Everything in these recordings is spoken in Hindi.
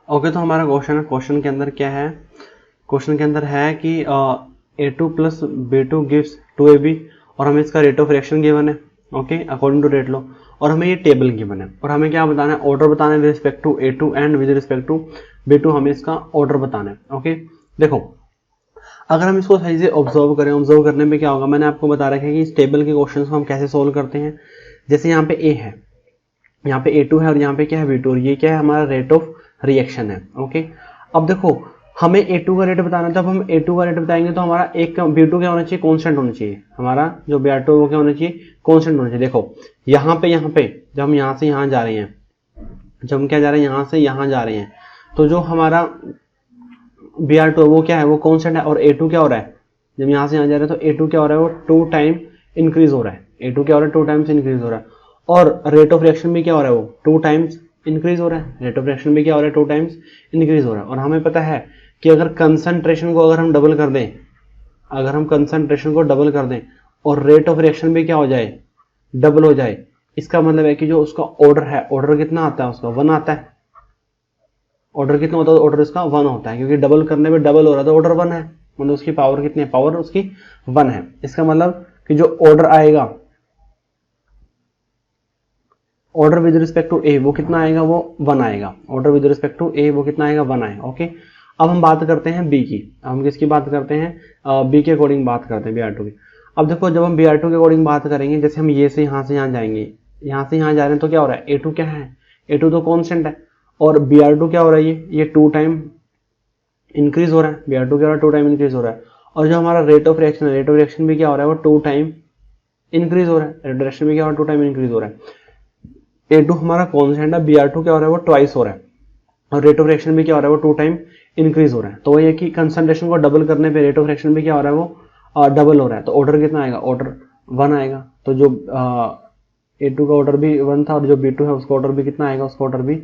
ओके, तो हमारा क्वेश्चन है, क्वेश्चन के अंदर क्या है, क्वेश्चन के अंदर है कि A2 plus B2 gives 2AB और हमें इसका रेट ऑफ रिएक्शन गिवन है, okay, according to rate law, और हमें ये टेबल गिवन है और हमें क्या बताना है, ऑर्डर बताना है with respect to A2 and with respect to B2, हमें इसका ऑर्डर बताना है। ओके, देखो अगर हम इसको सही से ऑब्जर्व करें, ऑब्जर्व करने पे क्या होगा, मैंने आपको बता रखा है कि इस टेबल के क्वेश्चन को हम कैसे सोल्व करते हैं। जैसे यहाँ पे A है, यहाँ पे A2 है और यहाँ पे क्या है B2, और ये क्या है, हमारा रेट ऑफ रिएक्शन है। ओके, अब देखो हमें A2 का रेट बताना है, तो अब हम A2 का रेट बताएंगे तो हमारा एक B2 क्या होना चाहिए, कांस्टेंट होना चाहिए, हमारा जो B2 वो क्या होना चाहिए, कांस्टेंट होना चाहिए। देखो यहाँ पे जब हम यहाँ से यहाँ जा रहे हैं, जब हम क्या जा रहे हैं, यहाँ से यहाँ जा रहे हैं, तो जो हमारा B2 वो क्या है, वो कांस्टेंट है, और A2 क्या हो रहा है, जब यहाँ से यहाँ जा रहे हैं तो A2 क्या हो रहा है, वो 2 टाइम इंक्रीज हो रहा है, A2 क्या हो रहा है, 2 टाइम्स इंक्रीज हो रहा है, और रेट ऑफ रिएक्शन भी क्या हो रहा है, वो 2 टाइम्स इंक्रीज हो रहा है, रेट ऑफ रिएक्शन भी क्या हो रहा है, 2 टाइम्स इंक्रीज हो रहा है। और हमें पता है कि अगर कंसंट्रेशन को अगर हम डबल कर दें, अगर हम कंसंट्रेशन को डबल कर दें और रेट ऑफ रिएक्शन भी क्या हो जाए, डबल हो जाए, इसका मतलब है कि जो उसका ऑर्डर है, ऑर्डर कितना आता है, उसका 1 आता है। ऑर्डर कितना होता है, ऑर्डर इसका 1 होता है, क्योंकि डबल करने में डबल हो रहा है तो ऑर्डर 1 है, मतलब उसकी पावर कितनी है, पावर उसकी 1 है। इसका मतलब कि जो ऑर्डर आएगा, ऑर्डर विद रिस्पेक्ट टू ए वो कितना आएगा, वो 1 आएगा, ऑर्डर विद रिस्पेक्ट टू ए वो कितना आएगा, 1 आएगा। ओके, अब हम बात करते हैं बी की, हम किसकी बात करते हैं, बी के अकॉर्डिंग बात करते हैं, B2 की। अब देखो जब हम B2 के अकॉर्डिंग बात करेंगे, जैसे हम ये से यहाँ जाएंगे, यहाँ से यहाँ जा रहे हैं, तो क्या हो रहा है, A2 क्या है, A2 तो कांस्टेंट है, और B2 क्या हो रहा है, ये 2 टाइम इंक्रीज हो रहा है, B2 क्या हो रहा है, 2 टाइम इंक्रीज हो रहा है, और जो हमारा रेट ऑफ रिएक्शन है, रेट ऑफ रिएक्शन भी क्या हो रहा है, वो 2 टाइम इंक्रीज हो रहा है, रेट ऑफ रिएक्शन भी क्या हो रहा है, 2 टाइम इंक्रीज हो रहा है। A2 हमारा कांस्टेंट है, B2 क्या हो रहा है, वो ट्वाइस हो रहा है, और रेट ऑफ रिएक्शन भी क्या हो रहा है, वो 2 टाइम इंक्रीज हो रहा है। तो वही है कि कंसंट्रेशन को डबल करने पे रेट ऑफ रिएक्शन भी क्या हो रहा है, वो डबल हो रहा है, तो ऑर्डर कितना आएगा, ऑर्डर 1 आएगा। तो जो A2 का ऑर्डर भी 1 था और जो B2 है उसका ऑर्डर भी कितना आएगा, उसका ऑर्डर भी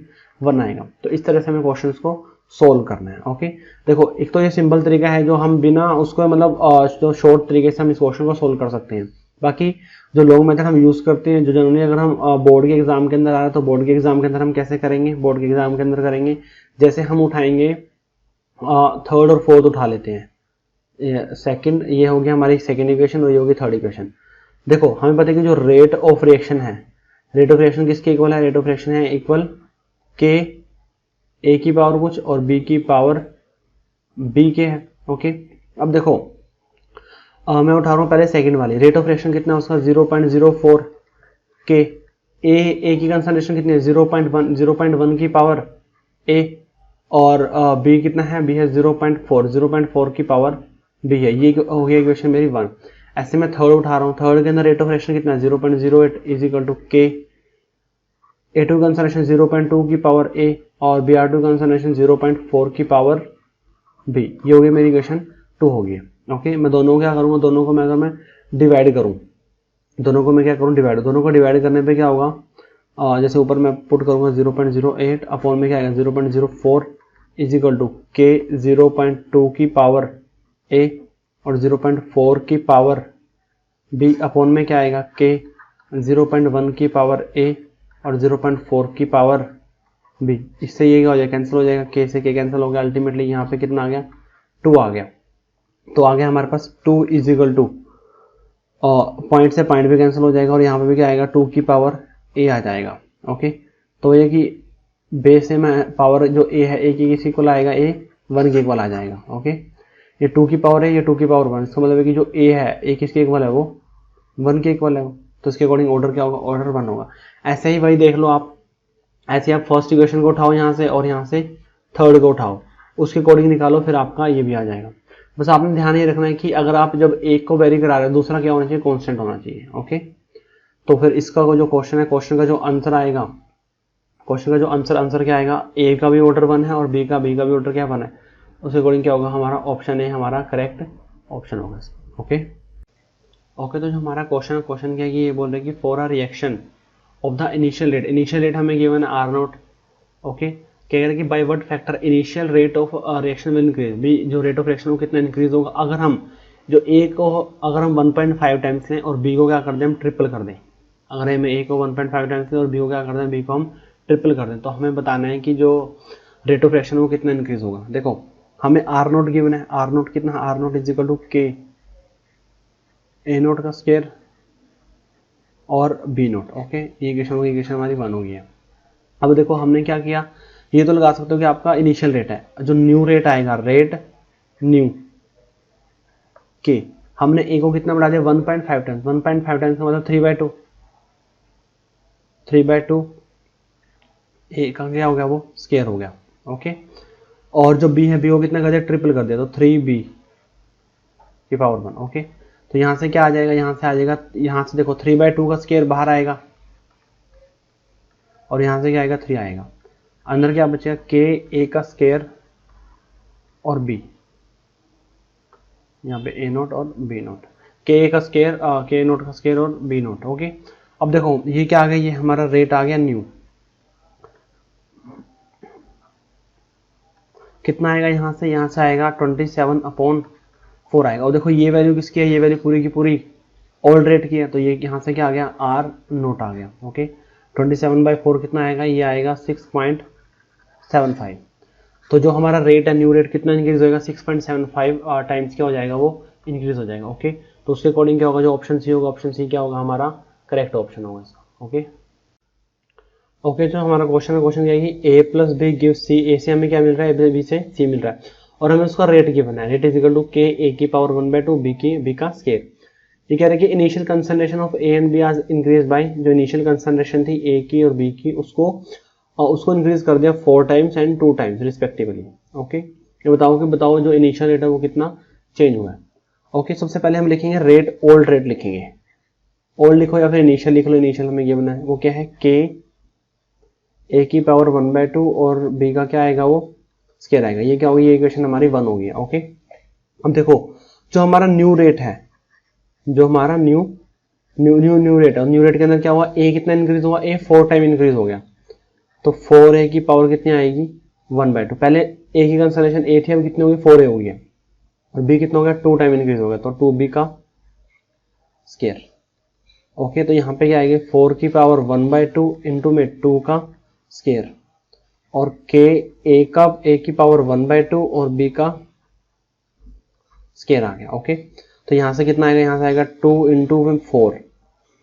1 आएगा। तो इस तरह से हमें क्वेश्चंस को सोल्व करना है। ओके, देखो एक तो ये सिंपल तरीका है जो हम बिना उसको मतलब जो शॉर्ट तरीके से हम इस क्वेश्चन को सोल्व कर सकते हैं। बाकी जो लॉन्ग मेथड हम यूज करते हैं, जो जनरली अगर हम बोर्ड के एग्जाम के अंदर आ रहा है, तो बोर्ड के एग्जाम के अंदर हम कैसे करेंगे, बोर्ड के एग्जाम के अंदर करेंगे, जैसे हम उठाएंगे थर्ड और फोर्थ उठा लेते हैं, सेकंड ये हो गया हमारी सेकंड इक्वेशन और ये होगी थर्ड इक्वेशन। देखो हमें पता है कि जो रेट ऑफ रिएक्शन है, रेट ऑफ रिएक्शन किसके इक्वल है, रेट ऑफ रिएक्शन है इक्वल के ए की पावर कुछ और बी की पावर बी के है। ओके, अब देखो मैं उठा रहा हूँ पहले सेकंड वाली, रेट ऑफ रिएक्शन कितना है उसका 0.04 के, ए की कंसंट्रेशन कितनी है 0.1 की पावर ए, और बी कितना है, बी है 0.4 की पावर बी है। ये हो गया इक्वेशन मेरी 1। ऐसे मैं थर्ड उठा रहा हूँ, थर्ड के अंदर रेट ऑफ रिएक्शन कितना है 0.08 इज इक्वल टू के, A2 कंसंट्रेशन 0.2 की पावर A और B2 कंसंट्रेशन 0.4 की पावर B। ये हो गई मेरी इक्वेशन 2 होगी। ओके, मैं दोनों को क्या करूँगा, दोनों को मैं अगर मैं डिवाइड करूँ, दोनों को मैं क्या करूँ डिवाइड, दोनों को डिवाइड करने पे क्या होगा, जैसे ऊपर मैं पुट करूँगा 0.08 अपॉन में क्या आएगा 0.04 इज इक्वल टू के 0.2 की पावर A और 0.4 की पावर B अपॉन में क्या आएगा के 0.1 की पावर A और 0.4 की पावर B। इससे ये क्या हो जाएगा, कैंसिल हो जाएगा, के से के कैंसिल हो गया, अल्टीमेटली यहाँ पे कितना आ गया 2 आ गया। तो आ गया हमारे पास 2 इज इक्वल टू, पॉइंट से पॉइंट भी कैंसिल हो जाएगा और यहाँ पे भी क्या आएगा 2 की पावर A आ जाएगा। ओके, तो ये कि बेस से मैं पावर जो A है A की किसी इक्वल आएगा, A 1 के इक्वल आ जाएगा। ओके, ये 2 की पावर है, ये 2 की पावर 1, इसका मतलब है कि जो A है A किसके इक्वल है, वो 1 के इक्वल है, तो इसके अकॉर्डिंग ऑर्डर क्या होगा, ऑर्डर 1 होगा। ऐसे ही वही देख लो आप, ऐसे आप फर्स्ट इक्वेशन को उठाओ यहाँ से और यहाँ से थर्ड को उठाओ, उसके अकॉर्डिंग निकालो, फिर आपका ये भी आ जाएगा। बस आपने ध्यान ये रखना है कि अगर आप जब एक को वेरी करा रहे हो, दूसरा क्या होना चाहिए, कांस्टेंट होना चाहिए। ओके, तो फिर इसका जो क्वेश्चन है, क्वेश्चन का जो आंसर आएगा, क्वेश्चन का जो आंसर क्या आएगा, ए का भी ऑर्डर 1 है और बी का भी ऑर्डर क्या 1 है, उसके अकॉर्डिंग क्या होगा, हमारा ऑप्शन ए हमारा करेक्ट ऑप्शन होगा। ओके, तो जो हमारा क्वेश्चन क्या है, ये बोल रहे हैं कि for a reaction of the initial rate हमें गिवन है R0। ओके, कह रहे हैं कि by what factor initial rate of reaction will increase, भी जो रेट ऑफ रिएक्शन वो कितना इंक्रीज होगा अगर हम जो A को अगर हम 1.5 टाइम्स लें और B को क्या कर दें, हम ट्रिपल कर दें। अगर हम A को 1.5 टाइम्स लें और B को क्या कर दें, B को हम ट्रिपल कर दें, तो हमें बताना है कि जो रेट ऑफ रिएक्शन वो कितना इंक्रीज होगा। देखो हमें आर नोट गिवन है, आर नोट कितना, R naught is equal to K A naught का स्क्वायर और बी नोट। ओके, ये इक्वेशन हमारी 1 हो गई है। अब देखो हमने क्या किया, ये तो लगा सकते हो कि आपका इनिशियल रेट है, जो न्यू रेट आएगा, रेट न्यू के, हमने ए को कितना बढ़ा दिया 1.5 टाइम्स, 1.5 टाइम्स का मतलब 3/2, 3/2 ए का क्या हो गया, वो स्क्वायर हो गया। ओके, और जो बी है, बी को कितना कर दिया, ट्रिपल कर दिया, तो 3b की पावर 1। ओके, तो यहां से क्या आ जाएगा, यहां से आ जाएगा, यहां से देखो 3/2 का स्क्वायर बाहर आएगा और यहां से क्या आएगा, 3 आएगा, अंदर क्या बचेगा, के ए का स्क्वायर और बी, यहाँ पे ए नोट और बी नोट, के ए का स्क्वायर, के नोट का स्क्वायर और बी नोट। ओके, अब देखो ये क्या आ गया, ये हमारा रेट आ गया न्यू, कितना आएगा, यहाँ से आएगा 27/4 आएगा। और देखो ये वैल्यू किसकी है, ये वैल्यू पूरी की पूरी ओल्ड रेट की है, तो ये यहाँ से क्या आ गया, आर नोट आ गया। ओके, 27/4 कितना आएगा, ये आएगा 6.75। तो जो हमारा रेट है, न्यू रेट कितना इंक्रीज होगा, 6.75 टाइम्स क्या हो जाएगा, वो इंक्रीज हो जाएगा। ओके, तो उसके अकॉर्डिंग क्या होगा, जो ऑप्शन सी होगा, ऑप्शन सी क्या होगा, हमारा करेक्ट ऑप्शन होगा इसका। ओके ओके, जो हमारा क्वेश्चन है, क्वेश्चन क्या है कि ए प्लस बी गिव सी, ए से हमें क्या मिल रहा है, बी से सी मिल रहा है, और हमें उसका रेट गिवन है, rate is equal to K A की पावर 1/2 बी का स्क्वायर। ये कह रहे हैं कि initial concentration of A and B आज इंक्रीज बाय, जो इनिशियल कंसंट्रेशन थी ए की और बी की, उसको इंक्रीज कर दिया 4 times and 2 times respectively. Okay, ये बताओ जो इनिशियल रेट है वो कितना चेंज हुआ है। ओके, सबसे पहले हम लिखेंगे रेट, ओल्ड रेट लिखेंगे, ओल्ड लिखो या फिर इनिशियल लिख लो, इनिशियल हमें ये बना है, वो क्या है, के ए की पावर 1/2 और बी का क्या आएगा, वो स्क्वायर आएगा, ये क्या होगी, ये इक्वेशन हमारी 1 होगी। ओके, अब देखो जो हमारा न्यू रेट है, जो हमारा न्यू रेट है, न्यू रेट के अंदर क्या हुआ, ए कितना इंक्रीज हुआ, ए 4 टाइम इंक्रीज हो गया, तो 4a की पावर कितनी आएगी, 1/2। पहले ए की कंसंट्रेशन ए थी, अब कितनी होगी, 4a हो गई, और बी कितना हो गया, 2 टाइम इंक्रीज हो गया, तो 2b का स्क्वायर। ओके, तो यहाँ पे क्या आएगी, 4 की पावर 1/2 इंटू में 2 का स्क्वायर, और के ए की पावर 1/2 और बी का स्क्वायर आ गया। ओके, तो यहां से कितना आएगा, यहां से आएगा 2 इंटू 4,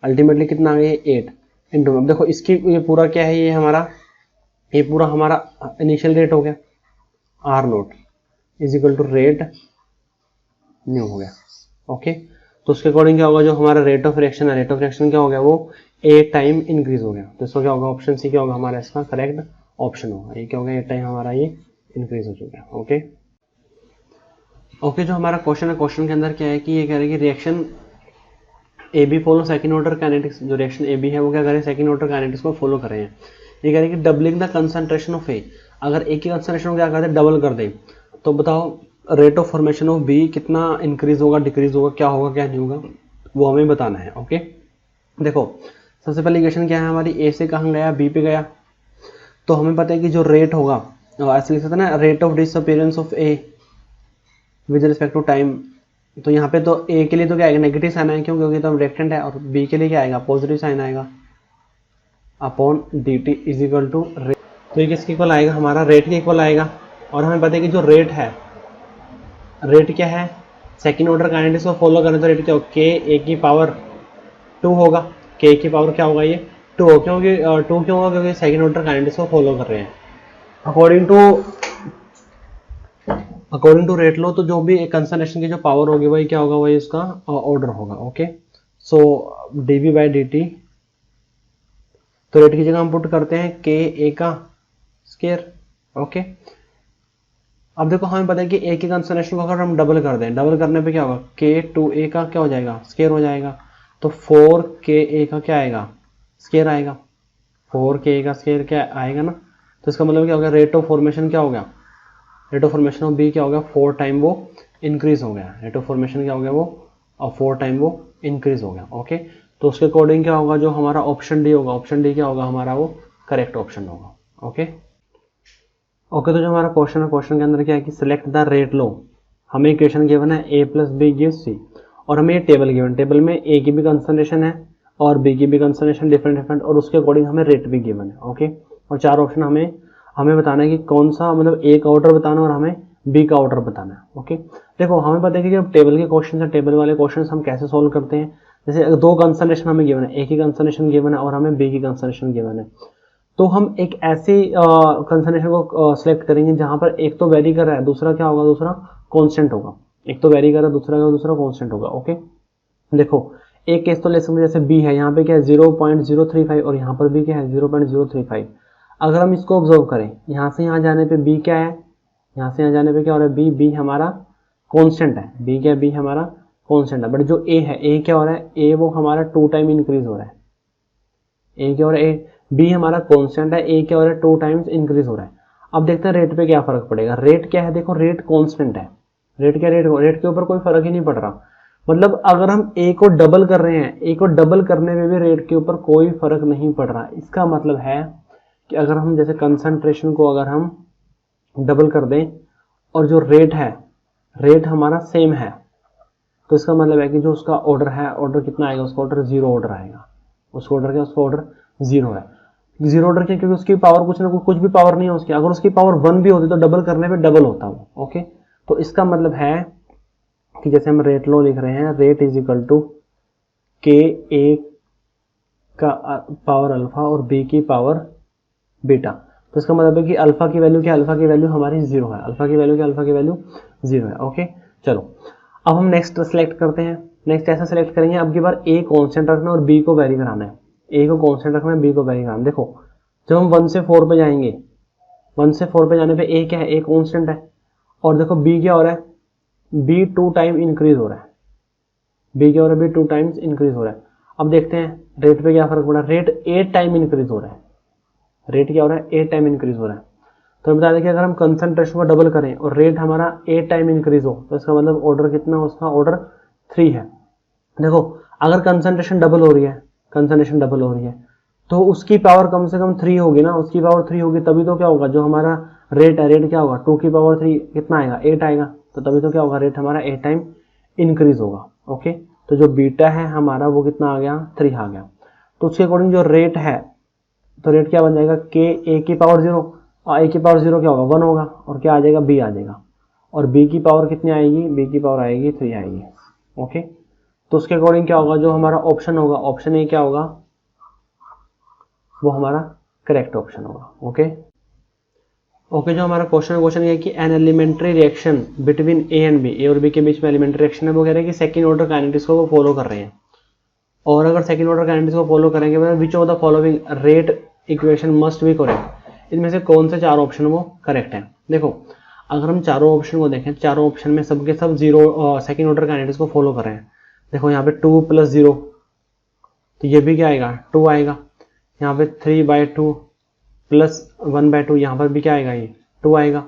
अल्टीमेटली कितना आ गया, 8 इंटू। अब देखो इसकी ये पूरा क्या है, ये पूरा हमारा इनिशियल रेट हो गया, R naught is equal to rate new हो गया। ओके, तो उसके अकॉर्डिंग क्या होगा, जो हमारा रेट ऑफ रिएक्शन है, रेट ऑफ रिएक्शन क्या हो गया, वो ए टाइम इंक्रीज हो गया, तो इसका क्या होगा, ऑप्शन सी क्या होगा हमारा, इसका करेक्ट ऑप्शन होगा। ये क्या होगा, ए टाइम हमारा ये इंक्रीज हो चुका है। ओके ओके, जो हमारा क्वेश्चन है, क्वेश्चन के अंदर क्या है कि ये कह रहे हैं कि reaction A B follow second order kinetics, जो रिएक्शन ए बी है वो क्या करें, सेकंड ऑर्डर काइनेटिक्स को फॉलो कर रहे हैं। ये कह रहे हैं कि डबलिंग द कंसंट्रेशन ऑफ ए, अगर ए की कंसंट्रेशन को क्या करते हैं, डबल कर दें, तो बताओ rate of formation of B कितना इंक्रीज होगा, डिक्रीज होगा, क्या होगा क्या नहीं होगा, वो हमें बताना है। ओके, देखो सबसे पहले इक्वेशन क्या है हमारी, ए से कहाँ गया, बी पे गया, तो हमें पता है कि जो रेट होगा, ऐसे लिख सकते हैं ना, rate of disappearance of A with respect to time, तो यहाँ पे तो ए के लिए तो क्या आएगा, नेगेटिव साइन आएगा, क्योंकि तो रिएक्टेंट है, और बी के लिए क्या आएगा, पॉजिटिव साइन आएगा, upon D T is equal to rate. तो ये किसके इक्वल आएगा, हमारा रेट के इक्वल आएगा, और हमें पता है कि जो रेट है, रेट क्या है, सेकंड ऑर्डर काइनेटिक्स को फॉलो करें तो रेट क्या होगा, के ए की पावर 2 होगा, के की पावर क्या होगा, ये 2 हो, क्योंकि 2 क्यों होगा, क्योंकि सेकंड ऑर्डर काइनेटिक्स को फॉलो कर रहे हैं। अकॉर्डिंग टू रेट लो, तो जो भी कंसंट्रेशन की जो पावर होगी वही क्या होगा, वही इसका ऑर्डर होगा। Okay, so dv by dt, तो रेट की जगह हम पुट करते हैं के ए का स्क्वायर। ओके, अब देखो हमें पता है कि ए की कंसंट्रेशन को अगर हम डबल कर दें, डबल करने पे क्या होगा, के 2a का क्या हो जाएगा, स्क्वायर हो जाएगा, तो 4ka का क्या आएगा, स्क्वायर आएगा, 4ka का स्क्वायर क्या आएगा ना, तो इसका मतलब क्या हो गया, रेट ऑफ फॉर्मेशन क्या हो गया, rate of formation of B क्या हो गया, 4 टाइम वो इंक्रीज हो गया, रेट ऑफ फॉर्मेशन क्या हो गया, वो 4 टाइम वो इंक्रीज हो गया। ओके, तो उसके अकॉर्डिंग क्या होगा, जो हमारा ऑप्शन डी होगा, ऑप्शन डी क्या होगा हमारा, वो करेक्ट ऑप्शन होगा। ओके ओके, तो जो हमारा क्वेश्चन है, क्वेश्चन के अंदर क्या है कि सिलेक्ट द रेट लो, हमें इक्वेशन गिवन है ए प्लस बी गिव सी, और हमें ये टेबल गिवन, टेबल में ए की भी कंसंट्रेशन है और बी की भी कंसंट्रेशन डिफरेंट, और उसके अकॉर्डिंग हमें रेट भी गिवन है। ओके, और 4 ऑप्शन हमें हमें बताना है कि कौन सा, मतलब ए का ऑर्डर बताना और हमें बी का ऑर्डर बताना है। ओके, देखो हमें पता है कि जब टेबल के क्वेश्चन है, टेबल वाले क्वेश्चन हम कैसे सोल्व करते हैं। जैसे दो कंसंट्रेशन हमें गिवन है, ए की कंसंट्रेशन गिवन है और हमें बी की कंसंट्रेशन गिवन है, तो हम एक ऐसी कंसंट्रेशन को सिलेक्ट करेंगे जहां पर एक तो वेरी कर रहा है, दूसरा क्या होगा, दूसरा कांस्टेंट होगा। एक तो वेरी कर रहा है, दूसरा कांस्टेंट होगा। ओके, देखो एक केस तो ले सकते हैं, जैसे बी है, यहाँ पे क्या है 0.035 और यहाँ पर भी क्या है 0.035। अगर हम इसको ऑब्जर्व करें, यहाँ से यहाँ जाने पे बी क्या है, यहाँ से यहाँ जाने पे क्या हो रहा है, बी हमारा कांस्टेंट है, बी क्या है, बी हमारा कांस्टेंट है। बट जो ए है, ए क्या हो रहा है, ए वो हमारा 2 टाइम इंक्रीज हो रहा है। ए क्या हो रहा है, बी हमारा कांस्टेंट है, ए क्या हो रहा है 2 टाइम्स इंक्रीज हो रहा है। अब देखते हैं रेट पे क्या फर्क पड़ेगा। रेट क्या है, देखो रेट कांस्टेंट है, रेट क्या, रेट के ऊपर कोई फर्क ही नहीं पड़ रहा। मतलब अगर हम ए को डबल कर रहे हैं, ए को डबल करने में भी रेट के ऊपर कोई फर्क नहीं पड़ रहा। इसका मतलब है कि अगर हम जैसे कंसंट्रेशन को अगर हम डबल कर दें और जो रेट है, रेट हमारा सेम है, तो इसका मतलब है कि जो उसका ऑर्डर है, ऑर्डर कितना आएगा, उसका ऑर्डर 0 ऑर्डर आएगा। उसका ऑर्डर क्या, उसका ऑर्डर 0 है। 0 ऑर्डर क्या, क्योंकि उसकी पावर कुछ ना कुछ भी पावर नहीं है उसकी। अगर उसकी पावर 1 भी होती तो डबल करने पे डबल होता वो। ओके, तो इसका मतलब है कि जैसे हम रेट लो लिख रहे हैं, rate is equal to K ए का पावर अल्फा और बी की पावर बीटा। तो इसका मतलब है कि अल्फा की वैल्यू क्या, अल्फा की वैल्यू हमारी 0 है। अल्फा की वैल्यू क्या, अल्फा की वैल्यू 0 है। ओके, चलो अब हम नेक्स्ट सेलेक्ट करते हैं। नेक्स्ट ऐसा सेलेक्ट करेंगे, अब की बार ए कांस्टेंट रखना और बी को वेरी कराना है। ए को कांस्टेंट रखना है, बी को वेरी कराना। देखो जब हम 1 से 4 पे जाएंगे, 1 से 4 पे जाने पे ए क्या है, ए कांस्टेंट है, और देखो बी क्या हो रहा है, बी 2 टाइम इंक्रीज हो रहा है। बी क्या हो रहा है, बी 2 टाइम्स इंक्रीज हो रहा है। अब देखते हैं रेट पे क्या फर्क पड़ा, रेट 8 टाइम इंक्रीज हो रहा है। रेट क्या हो रहा है, 8 टाइम इंक्रीज हो रहा है। तो बता दें कि अगर हम कंसंट्रेशन को डबल करें और रेट हमारा 8 टाइम इंक्रीज हो, तो इसका मतलब ऑर्डर कितना, उसका ऑर्डर 3 है। देखो अगर कंसंट्रेशन डबल हो रही है, कंसंट्रेशन डबल हो रही है, तो उसकी पावर कम से कम 3 होगी ना, उसकी पावर 3 होगी, तभी तो क्या होगा, जो हमारा रेट है, रेट क्या होगा 2 की पावर 3 कितना आएगा, 8 आएगा। तो तभी तो क्या होगा, रेट हमारा 8 टाइम इंक्रीज होगा। ओके, तो जो बीटा है हमारा वो कितना आ गया, 3 आ गया। तो उसके अकॉर्डिंग जो रेट है, तो रेट क्या बन जाएगा, के ए की पावर 0, और ए की पावर 0 क्या होगा, 1 होगा, और क्या आ जाएगा, बी आ जाएगा। और बी की पावर कितनी आएगी, बी की पावर आएगी 3 आएगी। ओके, तो उसके अकॉर्डिंग क्या होगा, जो हमारा ऑप्शन होगा, ऑप्शन ए क्या होगा, वो हमारा करेक्ट ऑप्शन होगा। ओके ओके, जो हमारा क्वेश्चन ये है कि an elementary reaction between A and B, A और बी के बीच में एलिमेंट्री रिएक्शन है, वो कह रहे हैं कि सेकंड ऑर्डर काइनेटिक्स को वो फॉलो कर रहे हैं। और अगर सेकंड ऑर्डर काइनेटिक्स को फॉलो करेंगे, विच of the following rate equation must be correct, इनमें से कौन से 4 ऑप्शन वो करेक्ट है। देखो अगर हम चारों ऑप्शन को देखें, चारों ऑप्शन में सबके सब 0 सेकंड ऑर्डर काइनेटिक्स को फॉलो कर रहे हैं। देखो यहाँ पे 2 + 0, तो ये भी क्या आएगा, 2 आएगा। यहाँ पे 3/2 + 1/2, यहाँ पर भी क्या आएगा, ये 2 आएगा।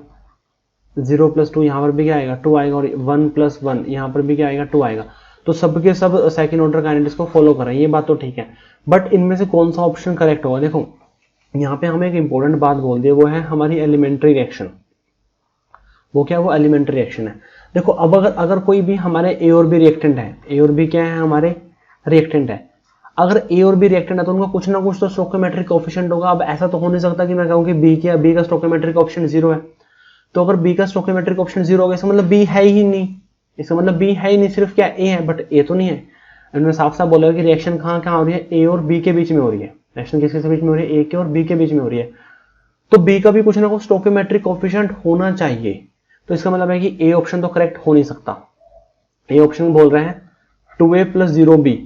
0 + 2 यहाँ पर भी क्या आएगा, 2 आएगा। और 1 + 1 यहाँ पर भी क्या आएगा, 2 आएगा। तो सबके सब सेकंड ऑर्डर काइनेटिक्स को फॉलो कर रहे हैं, ये बात तो ठीक है। बट इनमें से कौन सा ऑप्शन करेक्ट होगा, देखो यहाँ पे हमें एक इंपॉर्टेंट बात बोल दी है, वो है हमारी एलिमेंट्री रिएक्शन। वो क्या है, वो एलिमेंट्री रिएक्शन है। देखो अब अगर कोई भी हमारे ए और बी रिएक्टेंट है, ए और बी क्या है, हमारे रिएक्टेंट है। अगर ए और बी रिएक्टेंट है तो उनका कुछ ना कुछ तो स्टोइकोमेट्रिक कोएफिशिएंट होगा। अब ऐसा तो हो नहीं सकता कि मैं कहूँ कि बी का स्टोइकोमेट्रिक कोएफिशिएंट 0 है। तो अगर बी का स्टोइकोमेट्रिक कोएफिशिएंट 0 होगा, इसका मतलब बी है ही नहीं, इसका मतलब बी है ही नहीं, सिर्फ क्या ए है, बट ए तो नहीं है। इन्होंने साफ साफ बोला कि रिएक्शन कहाँ हो रही है, ए और बी के बीच में हो रही है। रिएक्शन किसके बीच में हो रही है, ए के और बी के बीच में हो रही है। तो बी का भी कुछ ना कुछ स्टोइकोमेट्रिक कोएफिशिएंट होना चाहिए। तो इसका मतलब है कि ए ऑप्शन तो करेक्ट हो नहीं सकता। ए ऑप्शन बोल रहे हैं 2a + 0b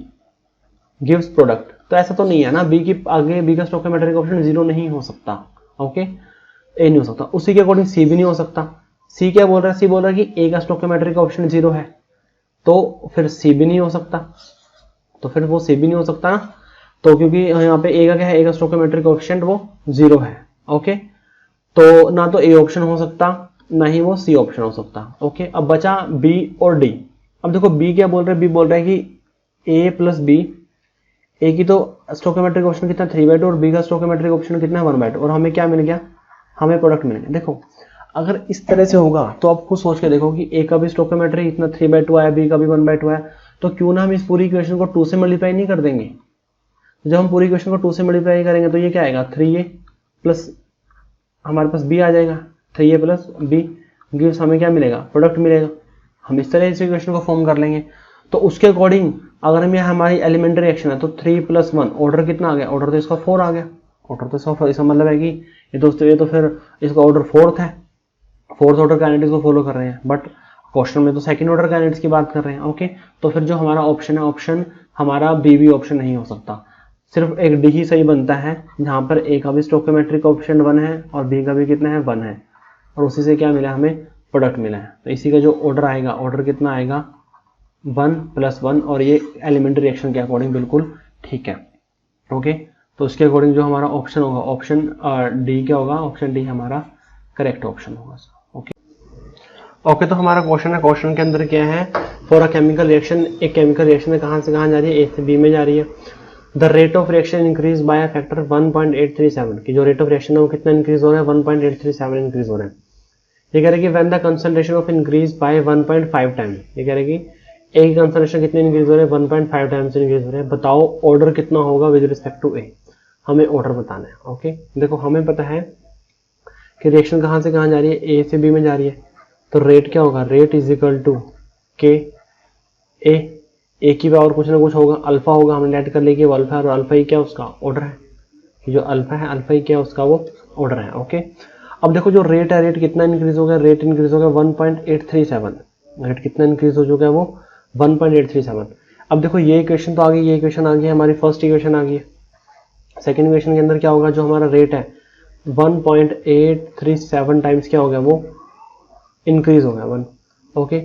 गिव्स प्रोडक्ट, तो ऐसा तो नहीं है ना, बी की आगे बी का स्टोइकोमेट्रिक कोएफिशिएंट 0 नहीं हो सकता। ओके, ए नहीं हो सकता। उसी के अकॉर्डिंग सी भी नहीं हो सकता। सी क्या बोल रहा है, सी बोल रहा है कि ए का स्टोइकोमेट्रिक कोएफिशिएंट 0 है, तो फिर सी भी नहीं हो सकता। तो फिर वो सी भी नहीं हो सकता ना, तो क्योंकि यहाँ पे ए का क्या है, ए का स्टोइकोमेट्रिक कोएफिशिएंट वो 0 है। ओके, तो ना तो ए ऑप्शन हो सकता, ना ही वो सी ऑप्शन हो सकता। ओके, अब बचा बी और डी। अब देखो बी क्या बोल रहे हैं, बी बोल रहे हैं कि ए + बी, ए की तो स्टोइकोमेट्रिक ऑप्शन कितना 3/2 और बी का स्टोइकोमेट्रिक ऑप्शन कितना 1/2, और हमें क्या मिल गया, हमें प्रोडक्ट मिल गया। देखो अगर इस तरह से होगा तो आप खुद सोच के देखो कि ए का भी स्टोइकोमेट्रिक इतना 3/2 आया, बी का भी 1/2 आया, तो क्यों ना हम इस पूरी इक्वेशन को 2 से मल्टीप्लाई नहीं कर देंगे। जब हम पूरी इक्वेशन को 2 से मल्टीप्लाई करेंगे तो ये क्या आएगा, 3a + हमारे पास बी आ जाएगा, 3a प्लस बी गिव्स हमें क्या मिलेगा, प्रोडक्ट मिलेगा। हम इस तरह इस इक्वेशन को फॉर्म कर लेंगे। तो उसके अकॉर्डिंग अगर हम यहाँ हमारी एलिमेंट्री रिएक्शन है तो 3 + 1 ऑर्डर कितना आ गया, ऑर्डर तो इसका 4 आ गया, ऑर्डर तो इसका, इसका मतलब है कि ये तो फिर इसका ऑर्डर 4th है, 4th ऑर्डर काइनेटिक्स को फॉलो कर रहे हैं, बट क्वेश्चन में तो सेकंड ऑर्डर काइनेटिक्स की बात कर रहे हैं। ओके, तो फिर जो हमारा ऑप्शन है, ऑप्शन हमारा बी ऑप्शन नहीं हो सकता, सिर्फ एक डी ही सही बनता है, जहां पर ए का भी स्टोइकोमेट्रिक ऑप्शन 1 है और बी का भी कितना है, 1 है, और उसी से क्या मिला, हमें प्रोडक्ट मिला है। तो इसी का जो ऑर्डर आएगा, ऑर्डर कितना आएगा, 1 + 1, और ये एलिमेंट्री रिएक्शन के अकॉर्डिंग बिल्कुल ठीक है। ओके, तो उसके अकॉर्डिंग जो हमारा ऑप्शन होगा, ऑप्शन डी क्या होगा, ऑप्शन डी हमारा करेक्ट ऑप्शन होगा। ओके, तो हमारा क्वेश्चन है, क्वेश्चन के अंदर क्या है, फॉर अ केमिकल रिएक्शन, एक केमिकल रिएक्शन में कहां से कहां जा रही है, ए से बी में जा रही है। The rate of reaction increase by a factor 1.837, की जो रेट ऑफ रिएक्शन है वो कितना इंक्रीज हो रहा है, 1.837 इंक्रीज हो रहा है। ये कह रहे कि when the concentration of increase by 1.5 time, ये कह रहे कि ए की कंसंट्रेशन कितने इंक्रीज हो रहे हैं, 1.5 टाइम्स इंक्रीज हो रहे हैं। बताओ ऑर्डर कितना होगा विद रिस्पेक्ट टू ए, हमें ऑर्डर बताना है। ओके, देखो हमें पता है कि रिएक्शन कहां से कहां जा रही है, ए से बी में जा रही है, तो रेट क्या होगा, rate is equal to K A की पावर कुछ ना कुछ होगा, अल्फा होगा, हमने लेट कर लिया कि वो अल्फा है, और अल्फा ही क्या उसका ऑर्डर है, जो अल्फा है, अल्फा ही क्या उसका वो ऑर्डर है। ओके, अब देखो जो रेट है, रेट कितना इंक्रीज हो गया, रेट इंक्रीज हो गया 1.837, रेट कितना इंक्रीज हो चुका है, वो 1.837। अब देखो ये इक्वेशन तो आ गई, ये इक्वेशन आ गई, हमारी फर्स्ट इक्वेशन आ गई है। सेकेंड इक्वेशन के अंदर क्या होगा, जो हमारा रेट है 1.837 टाइम्स क्या हो गया, वो इंक्रीज हो गया 1। ओके,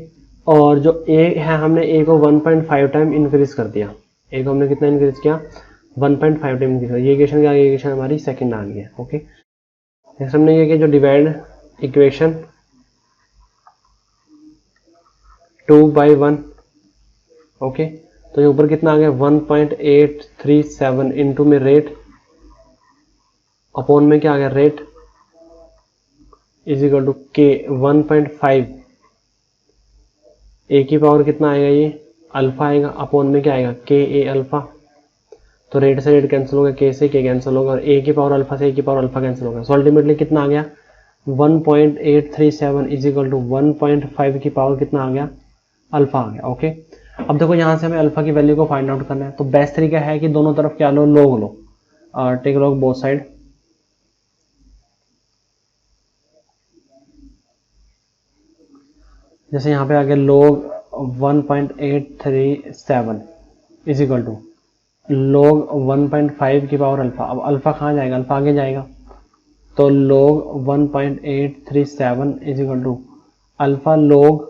और जो ए है, हमने ए को 1.5 टाइम इंक्रीज कर दिया, ए को हमने कितना इंक्रीज किया, 1.5 टाइम इंक्रीज। ये इक्वेशन क्या आ गई, इक्वेशन हमारी सेकंड आ गई है। ओके, नेक्स्ट हमने ये किया, जो डिवाइड इक्वेशन 2/1। ओके, तो ये ऊपर कितना आ गया, 1.837 इंटू में रेट, अपॉन में क्या आ गया, रेट इज इक्वल टू के 1.5, ए की पावर कितना आएगा, ये अल्फा आएगा, अपॉन में क्या आएगा, के ए अल्फा। तो रेट से रेट कैंसिल होगा, के से के कैंसिल होगा, और ए की पावर अल्फा से ए की पावर अल्फा कैंसिल होगा। सो अल्टीमेटली कितना आ गया, 1.837 इज इक्वल टू 1.5 की पावर कितना आ गया, अल्फा आ गया। ओके, अब देखो यहाँ से हमें अल्फा की वैल्यू को फाइंड आउट करना है, तो बेस्ट तरीका है कि दोनों तरफ क्या लो, लॉग लो, टेक लॉग बोथ साइड। जैसे यहाँ पे आ गया log 1.837 is equal to log 1.5 की पावर अल्फा। अब अल्फा कहाँ जाएगा, अल्फा आगे जाएगा, तो log 1.837 is equal to alpha log